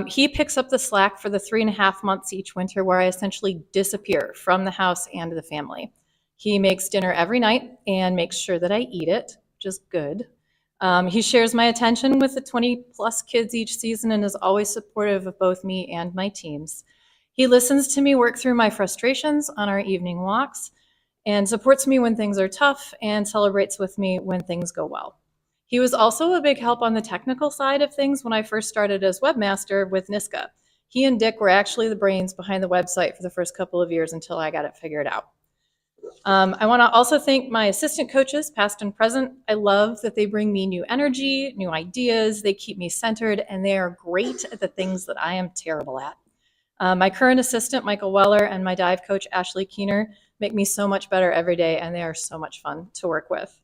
He picks up the slack for the 3.5 months each winter where I essentially disappear from the house and the family. He makes dinner every night and makes sure that I eat it, which is good. He shares my attention with the 20+ kids each season and is always supportive of both me and my teams. He listens to me work through my frustrations on our evening walks and supports me when things are tough and celebrates with me when things go well. He was also a big help on the technical side of things when I first started as webmaster with NISCA. He and Dick were actually the brains behind the website for the first couple of years until I got it figured out. I want to also thank my assistant coaches, past and present. I love that they bring me new energy, new ideas, they keep me centered, and they are great at the things that I am terrible at. My current assistant, Michael Weller, and my dive coach, Ashley Keener, make me so much better every day, and they are so much fun to work with.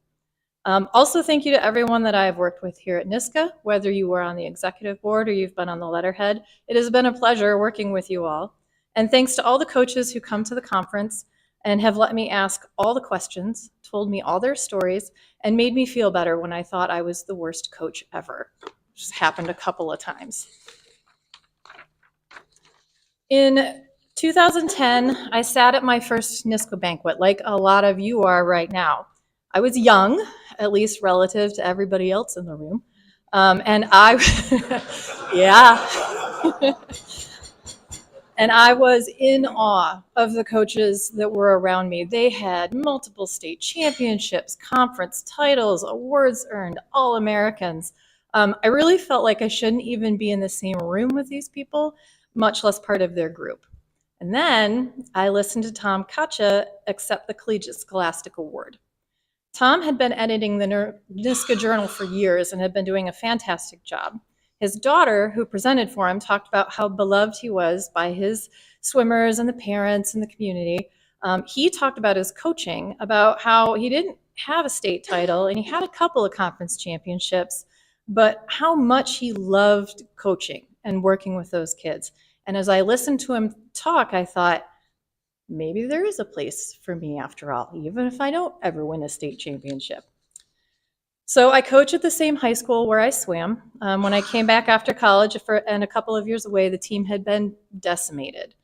Also, thank you to everyone that I have worked with here at NISCA, whether you were on the executive board or you've been on the letterhead. It has been a pleasure working with you all. And thanks to all the coaches who come to the conference and have let me ask all the questions, told me all their stories, and made me feel better when I thought I was the worst coach ever. Just happened a couple of times. In 2010, I sat at my first NISCA banquet, like a lot of you are right now. I was young, at least relative to everybody else in the room. And I, yeah. And I was in awe of the coaches that were around me. They had multiple state championships, conference titles, awards earned, All-Americans. I really felt like I shouldn't even be in the same room with these people, much less part of their group. And then I listened to Tom Kacha accept the Collegiate Scholastic Award. Tom had been editing the NISCA Journal for years and had been doing a fantastic job. His daughter, who presented for him, talked about how beloved he was by his swimmers and the parents and the community. He talked about his coaching, about how he didn't have a state title and he had a couple of conference championships, but how much he loved coaching and working with those kids. And as I listened to him talk, I thought, maybe there is a place for me after all, even if I don't ever win a state championship. So I coach at the same high school where I swam. When I came back after college and a couple of years away, the team had been decimated.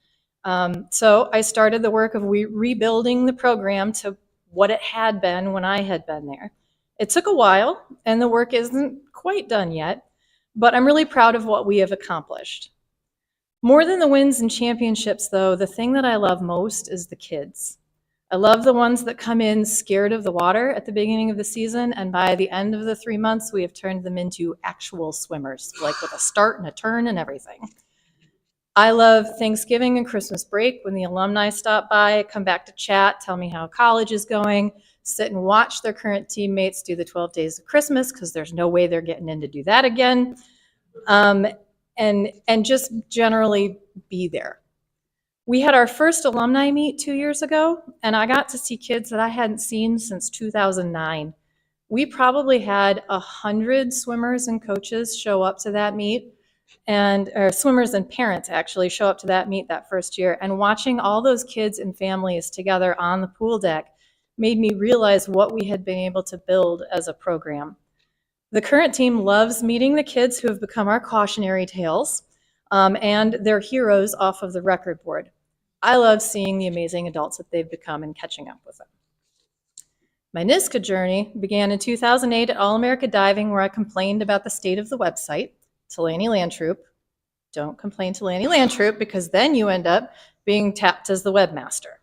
So I started the work of rebuilding the program to what it had been when I had been there. It took a while, and the work isn't quite done yet, but I'm really proud of what we have accomplished. More than the wins and championships, though, the thing that I love most is the kids. I love the ones that come in scared of the water at the beginning of the season, and by the end of the 3 months, we have turned them into actual swimmers, like with a start and a turn and everything. I love Thanksgiving and Christmas break when the alumni stop by, come back to chat, tell me how college is going, sit and watch their current teammates do the 12 days of Christmas, because there's no way they're getting in to do that again, and just generally be there. We had our first alumni meet 2 years ago, and I got to see kids that I hadn't seen since 2009. We probably had 100 swimmers and coaches show up to that meet, or swimmers and parents actually show up to that meet that first year. And watching all those kids and families together on the pool deck made me realize what we had been able to build as a program. The current team loves meeting the kids who have become our cautionary tales and their heroes off of the record board. I love seeing the amazing adults that they've become and catching up with them. My NISCA journey began in 2008 at All-America Diving, where I complained about the state of the website to Lanny Landtroop. Don't complain to Lanny Landtroop, because then you end up being tapped as the webmaster.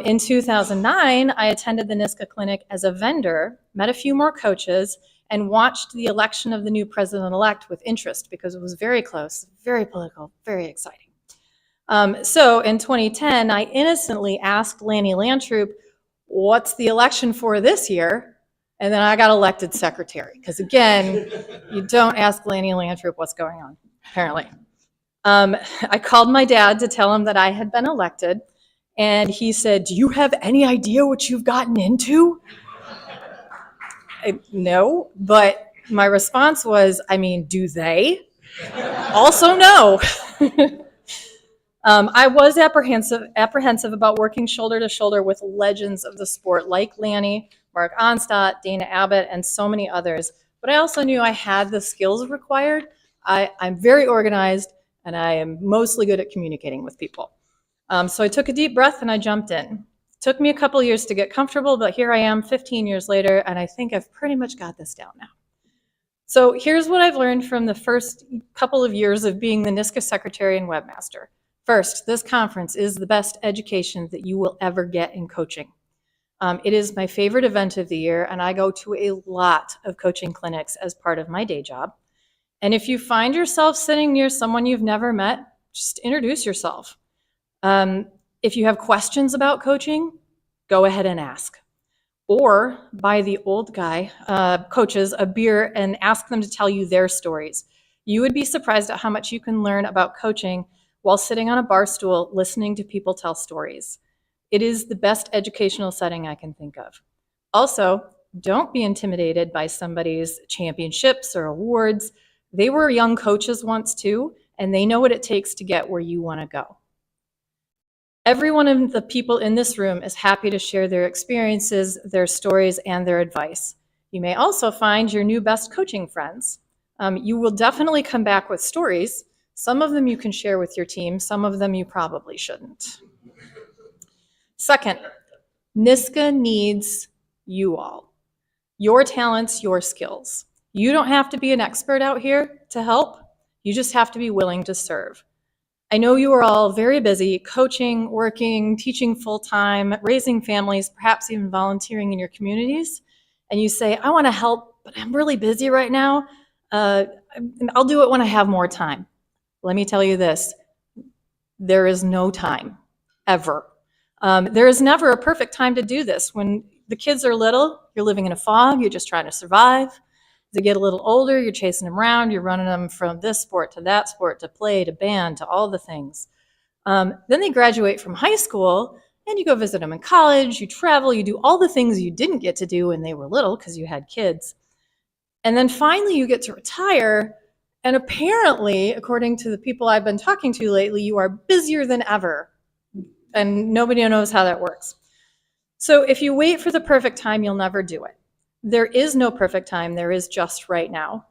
In 2009, I attended the NISCA clinic as a vendor, met a few more coaches, and watched the election of the new president-elect with interest, because it was very close, very political, very exciting. So in 2010, I innocently asked Lanny Landtroop, what's the election for this year? And then I got elected secretary, because again, you don't ask Lanny Landtroop what's going on, apparently. I called my dad to tell him that I had been elected, and he said, do you have any idea what you've gotten into? No, but my response was, I mean, do they? Also no. I was apprehensive about working shoulder to shoulder with legends of the sport like Lanny, Mark Onstadt, Dana Abbott, and so many others. But I also knew I had the skills required. I'm very organized, and I am mostly good at communicating with people. So I took a deep breath and I jumped in. It took me a couple years to get comfortable, but here I am 15 years later, and I think I've pretty much got this down now. So here's what I've learned from the first couple of years of being the NISCA secretary and webmaster. First, this conference is the best education that you will ever get in coaching. It is my favorite event of the year, and I go to a lot of coaching clinics as part of my day job. And if you find yourself sitting near someone you've never met, just introduce yourself. If you have questions about coaching, go ahead and ask. Or buy the old guy coaches a beer and ask them to tell you their stories. You would be surprised at how much you can learn about coaching while sitting on a bar stool listening to people tell stories. It is the best educational setting I can think of. Also, don't be intimidated by somebody's championships or awards. They were young coaches once too, and they know what it takes to get where you want to go. Every one of the people in this room is happy to share their experiences, their stories, and their advice. You may also find your new best coaching friends. You will definitely come back with stories. Some of them you can share with your team, some of them you probably shouldn't. Second, NISCA needs you all. Your talents, your skills. You don't have to be an expert out here to help. You just have to be willing to serve. I know you are all very busy coaching, working, teaching full-time, raising families, perhaps even volunteering in your communities. And you say, I want to help, but I'm really busy right now. I'll do it when I have more time. Let me tell you this, there is no time, ever. There is never a perfect time to do this. When the kids are little, you're living in a fog, you're just trying to survive. As they get a little older, you're chasing them around, you're running them from this sport to that sport, to play, to band, to all the things. Then they graduate from high school, And you go visit them in college, you travel, you do all the things you didn't get to do when they were little because you had kids. And then finally you get to retire. And apparently, according to the people I've been talking to lately, you are busier than ever. And nobody knows how that works. So if you wait for the perfect time, you'll never do it. There is no perfect time. There is just right now.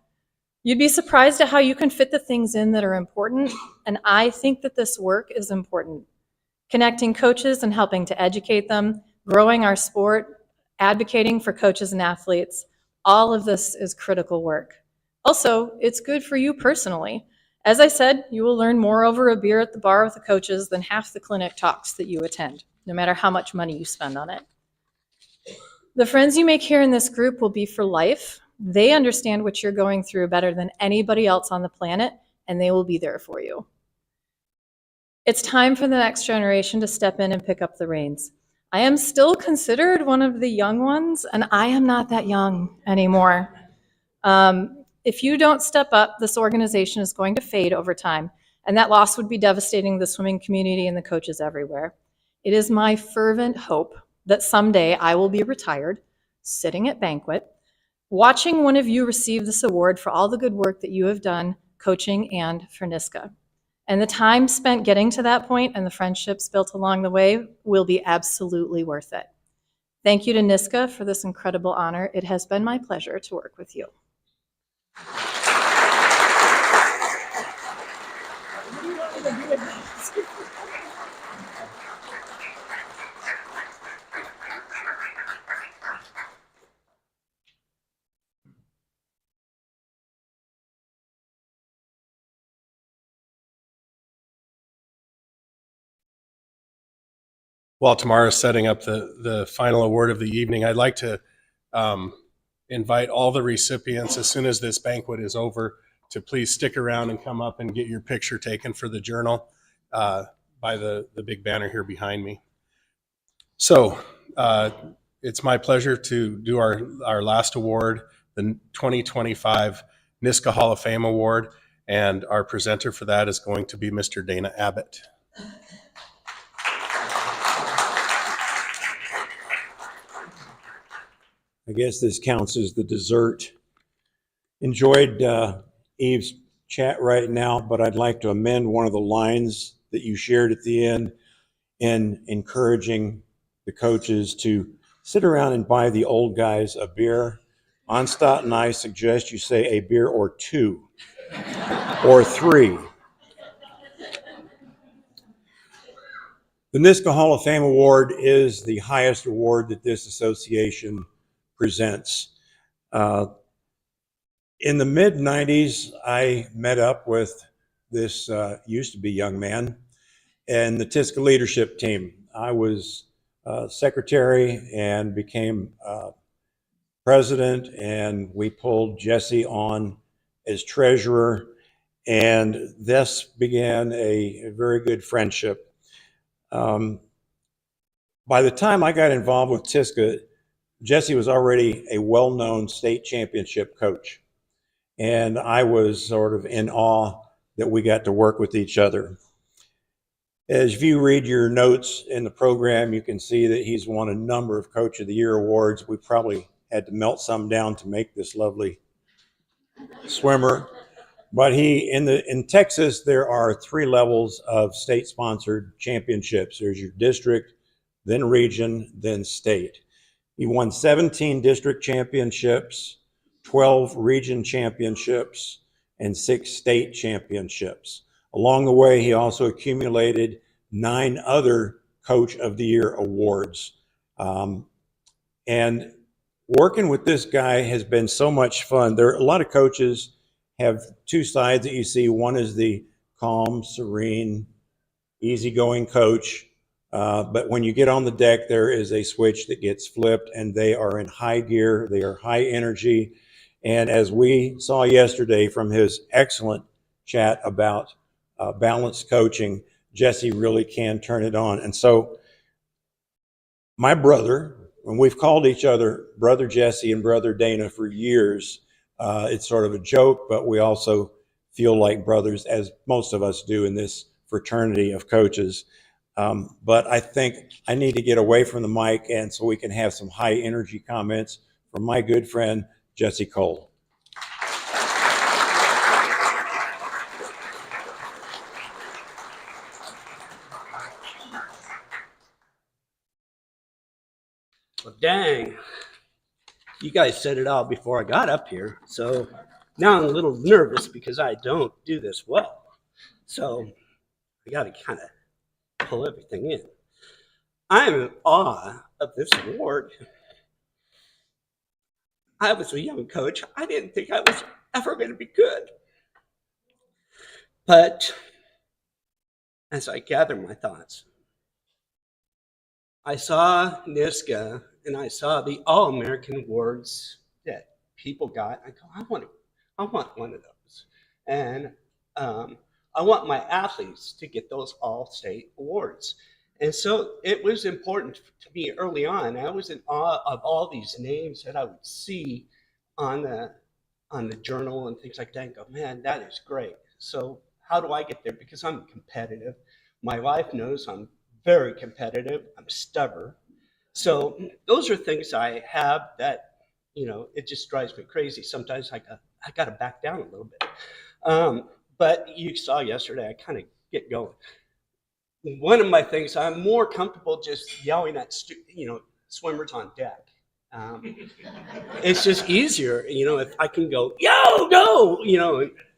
You'd be surprised at how you can fit the things in that are important. And I think that this work is important. Connecting coaches and helping to educate them, growing our sport, advocating for coaches and athletes. All of this is critical work. Also, it's good for you personally. As I said, you will learn more over a beer at the bar with the coaches than half the clinic talks that you attend, no matter how much money you spend on it. The friends you make here in this group will be for life. They understand what you're going through better than anybody else on the planet, and they will be there for you. It's time for the next generation to step in and pick up the reins. I am still considered one of the young ones, and I am not that young anymore. If you don't step up, this organization is going to fade over time, and that loss would be devastating to the swimming community and the coaches everywhere. It is my fervent hope that someday I will be retired, sitting at Banquet, watching one of you receive this award for all the good work that you have done coaching and for NISCA. And the time spent getting to that point and the friendships built along the way will be absolutely worth it. Thank you to NISCA for this incredible honor. It has been my pleasure to work with you. While Tamara's setting up the final award of the evening, I'd like to invite all the recipients, as soon as this banquet is over, to please stick around and come up and get your picture taken for the journal by the big banner here behind me. So it's my pleasure to do our last award, the 2025 NISCA Hall of Fame Award, and our presenter for that is going to be Mr. Dana Abbott. I guess this counts as the dessert. Enjoyed Eve's chat right now, but I'd like to amend one of the lines that you shared at the end in encouraging the coaches to sit around and buy the old guys a beer. Onstott and I suggest you say a beer or two or three. The NISCA Hall of Fame Award is the highest award that this association presents. In the mid-90s, I met up with this used to be young man and the TISCA leadership team. I was secretary and became president, and we pulled Jesse on as treasurer, and this began a very good friendship. By the time I got involved with TISCA, Jesse was already a well-known state championship coach, and I was sort of in awe that we got to work with each other. As you read your notes in the program, you can see that he's won a number of Coach of the Year awards. We probably had to melt some down to make this lovely swimmer. But in Texas, there are 3 levels of state-sponsored championships. There's your district, then region, then state. He won 17 district championships, 12 region championships, and 6 state championships. Along the way, he also accumulated 9 other Coach of the Year awards. And working with this guy has been so much fun. There are a lot of coaches have 2 sides that you see. One is the calm, serene, easygoing coach. But when you get on the deck, there is a switch that gets flipped, and they are in high gear. They are high energy. And as we saw yesterday from his excellent chat about balanced coaching, Jesse really can turn it on. And so my brother, when we've called each other Brother Jesse and Brother Dana for years, it's sort of a joke, but we also feel like brothers, as most of us do in this fraternity of coaches. But I think I need to get away from the mic, and so we can have some high energy comments from my good friend, Jesse Cole. Well, dang, you guys said it all before I got up here. So now I'm a little nervous because I don't do this well. So I got to kind of pull everything in. I'm in awe of this award. I was a young coach. I didn't think I was ever going to be good. But as I gather my thoughts, I saw NISCA and I saw the All-American awards that people got. I go, I want one of those. And I want my athletes to get those all-state awards. And so it was important to me early on. I was in awe of all these names that I would see on the journal and things like that and go, man, that is great. So how do I get there? Because I'm competitive. My wife knows I'm very competitive. I'm stubborn. So those are things I have that, it just drives me crazy. Sometimes I got to back down a little bit. But you saw yesterday, I kind of get going. One of my things, I'm more comfortable just yelling at, swimmers on deck. It's just easier, if I can go, yo, go,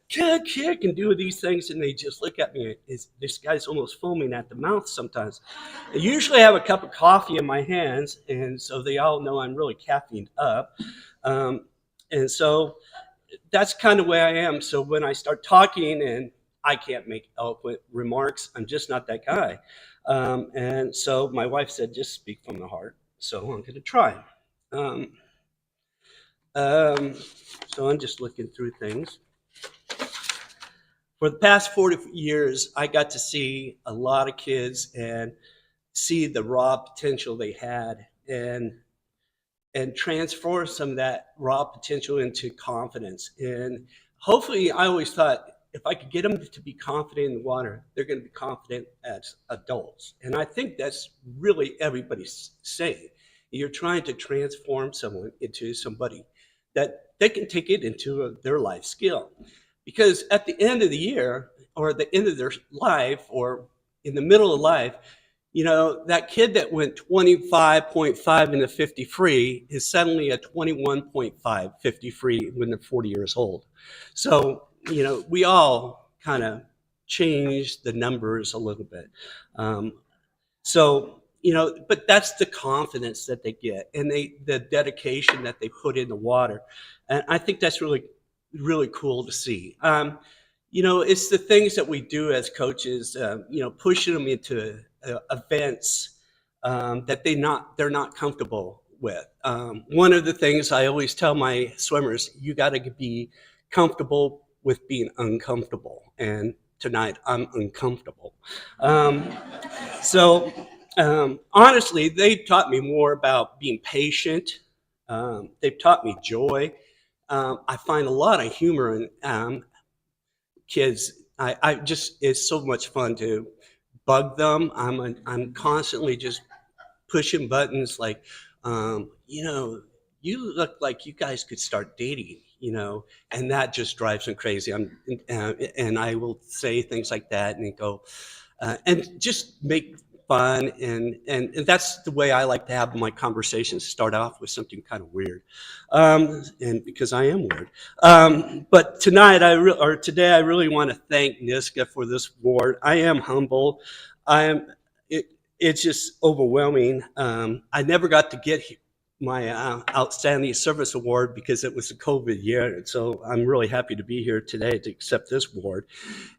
kick and do these things, and they just look at me. This guy's almost foaming at the mouth sometimes. I usually have a cup of coffee in my hands, and so they all know I'm really caffeined up. And so that's kind of the way I am. So when I start talking and I can't make eloquent remarks, I'm just not that guy. And so my wife said, just speak from the heart. So I'm going to try. So I'm just looking through things. For the past 40 years, I got to see a lot of kids and see the raw potential they had and transform some of that raw potential into confidence. And hopefully, I always thought if I could get them to be confident in the water, they're going to be confident as adults. And I think that's really everybody's saying. You're trying to transform someone into somebody that they can take it into their life skill. Because at the end of the year, or at the end of their life, or in the middle of life, that kid that went 25.5 in the 50 free is suddenly a 21.5 50 free when they're 40 years old. So, we all kind of change the numbers a little bit. But that's the confidence that they get and the dedication that they put in the water. And I think that's really, really cool to see. It's the things that we do as coaches, pushing them into events that they're not comfortable with. One of the things I always tell my swimmers, you got to be comfortable with being uncomfortable. And tonight I'm uncomfortable. Honestly, they taught me more about being patient. They've taught me joy. I find a lot of humor in kids. It's so much fun to bug them. I'm constantly just pushing buttons like, you look like you guys could start dating, and that just drives them crazy. And I will say things like that and go, and just make fun. And that's the way I like to have my conversations, start off with something kind of weird. And because I am weird. But today I really want to thank NISCA for this award. I am humble. It's just overwhelming. I never got to get my Outstanding Service Award because it was a COVID year. And so I'm really happy to be here today to accept this award.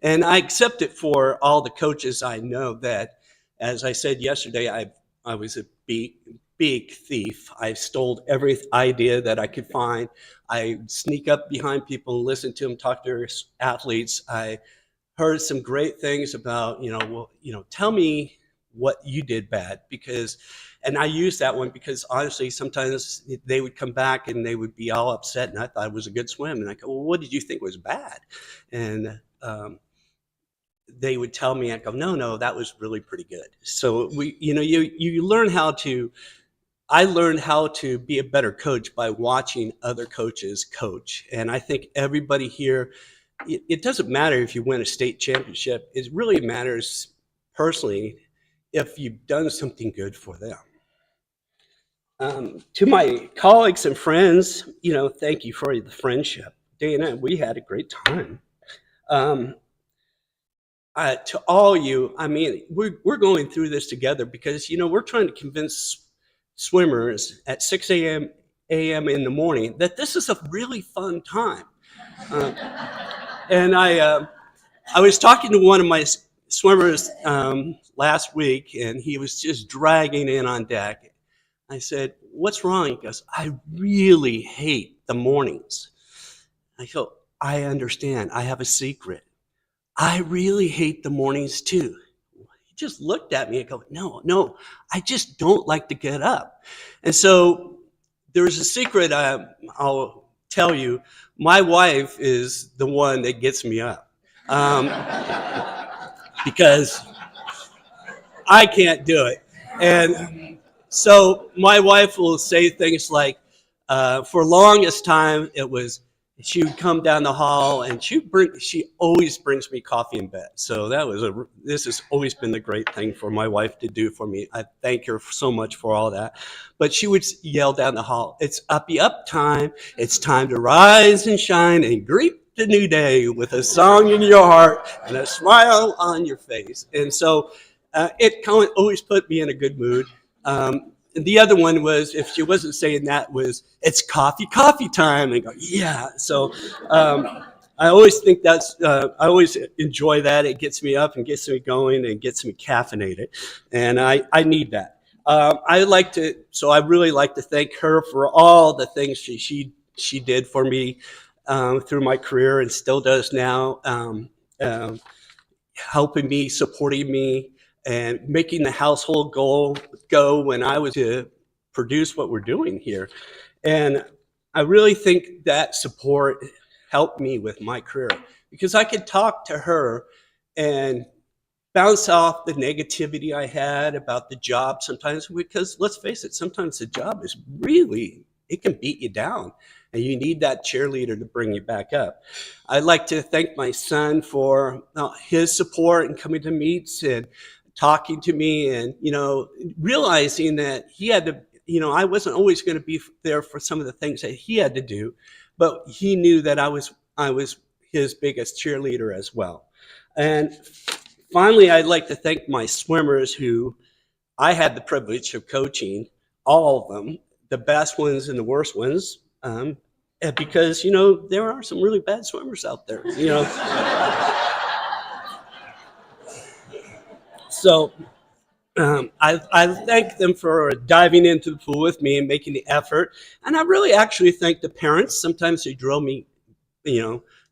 And I accept it for all the coaches I know that, as I said yesterday, I was a big thief. I stole every idea that I could find. I sneak up behind people and listen to them talk to their athletes. I heard some great things about, tell me what you did bad, and I used that one because honestly, sometimes they would come back and they would be all upset and I thought it was a good swim. And I go, well, what did you think was bad? And they would tell me, I'd go, no, that was really pretty good. So you learn how to. I learned how to be a better coach by watching other coaches coach, and I think everybody here. It doesn't matter if you win a state championship. It really matters personally if you've done something good for them. To my colleagues and friends, thank you for the friendship. Dana, we had a great time. To all you, I mean, we're going through this together because, we're trying to convince swimmers at 6 a.m. in the morning that this is a really fun time. And I was talking to one of my swimmers last week, and he was just dragging in on deck. I said, "What's wrong?" He goes, "I really hate the mornings." I go, "I understand. I have a secret. I really hate the mornings too." He just looked at me and go, no, I just don't like to get up. And so there's a secret I'll tell you. My wife is the one that gets me up because I can't do it. And so my wife will say things like, for longest time, it was, she would come down the hall and she always brings me coffee in bed. So this has always been the great thing for my wife to do for me. I thank her so much for all that. But she would yell down the hall, "It's uppy up time. It's time to rise and shine and greet the new day with a song in your heart and a smile on your face." And so it kind of always put me in a good mood. And the other one was, if she wasn't saying that, was, "It's coffee time." And I go, yeah. So I always think I always enjoy that. It gets me up and gets me going and gets me caffeinated. And I need that. I really like to thank her for all the things she did for me through my career and still does now, helping me, supporting me, and making the household go when I was to produce what we're doing here. And I really think that support helped me with my career because I could talk to her and bounce off the negativity I had about the job sometimes, because let's face it, sometimes the job is it can beat you down and you need that cheerleader to bring you back up. I'd like to thank my son for his support and coming to meets and talking to me and, realizing that he had to, I wasn't always going to be there for some of the things that he had to do, but he knew that I was his biggest cheerleader as well. And finally, I'd like to thank my swimmers who I had the privilege of coaching, all of them, the best ones and the worst ones, because, there are some really bad swimmers out there, So I thank them for diving into the pool with me and making the effort. And I really actually thank the parents. Sometimes they drove me,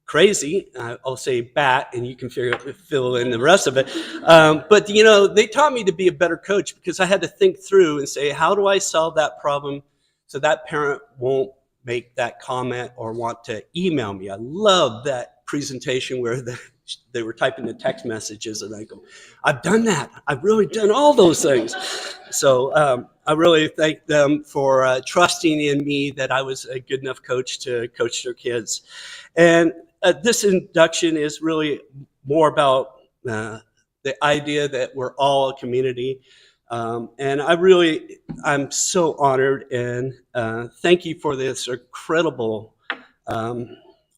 crazy. I'll say bat, and you can fill in the rest of it. But, they taught me to be a better coach because I had to think through and say, how do I solve that problem so that parent won't make that comment or want to email me? I love that presentation where they were typing the text messages and I go, I've done that. I've really done all those things. So I really thank them for trusting in me that I was a good enough coach to coach their kids. And this induction is really more about the idea that we're all a community. And I'm so honored and thank you for this incredible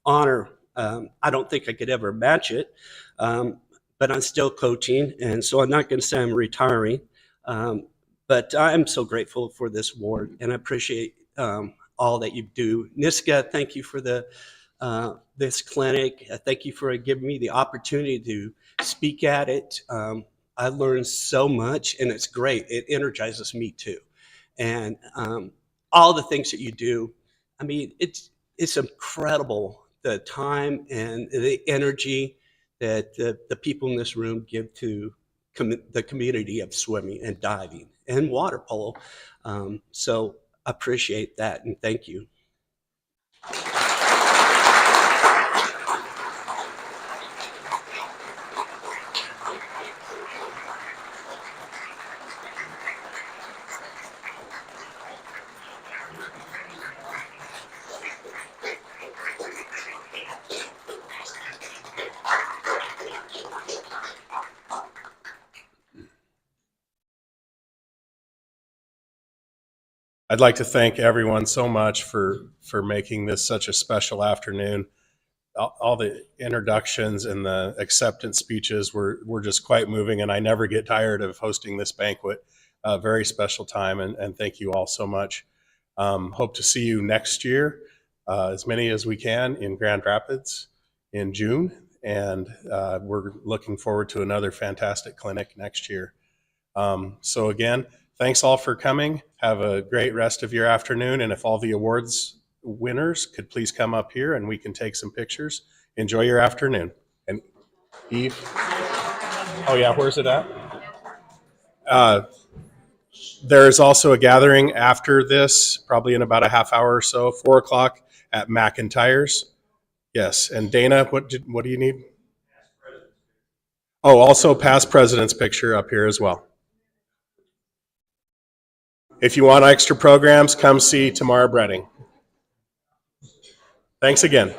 honor. I don't think I could ever match it, but I'm still coaching, and so I'm not going to say I'm retiring. But I'm so grateful for this award, and I appreciate all that you do. NISCA, thank you for this clinic. Thank you for giving me the opportunity to speak at it. I learned so much, and it's great. It energizes me too. And all the things that you do, I mean, it's incredible, the time and the energy that the people in this room give to the community of swimming and diving and water polo. So I appreciate that, and thank you. I'd like to thank everyone so much for making this such a special afternoon. All the introductions and the acceptance speeches were just quite moving, and I never get tired of hosting this banquet. A very special time, and thank you all so much. Hope to see you next year, as many as we can, in Grand Rapids in June, and we're looking forward to another fantastic clinic next year. So again, thanks all for coming. Have a great rest of your afternoon, and if all the awards winners could please come up here and we can take some pictures. Enjoy your afternoon. And Eve? Oh yeah, where's it at? There's also a gathering after this, probably in about a half hour or so, 4 o'clock at McIntyre's. Yes, and Dana, what do you need? Oh, also past president's picture up here as well. If you want extra programs, come see Tamara Bredding. Thanks again.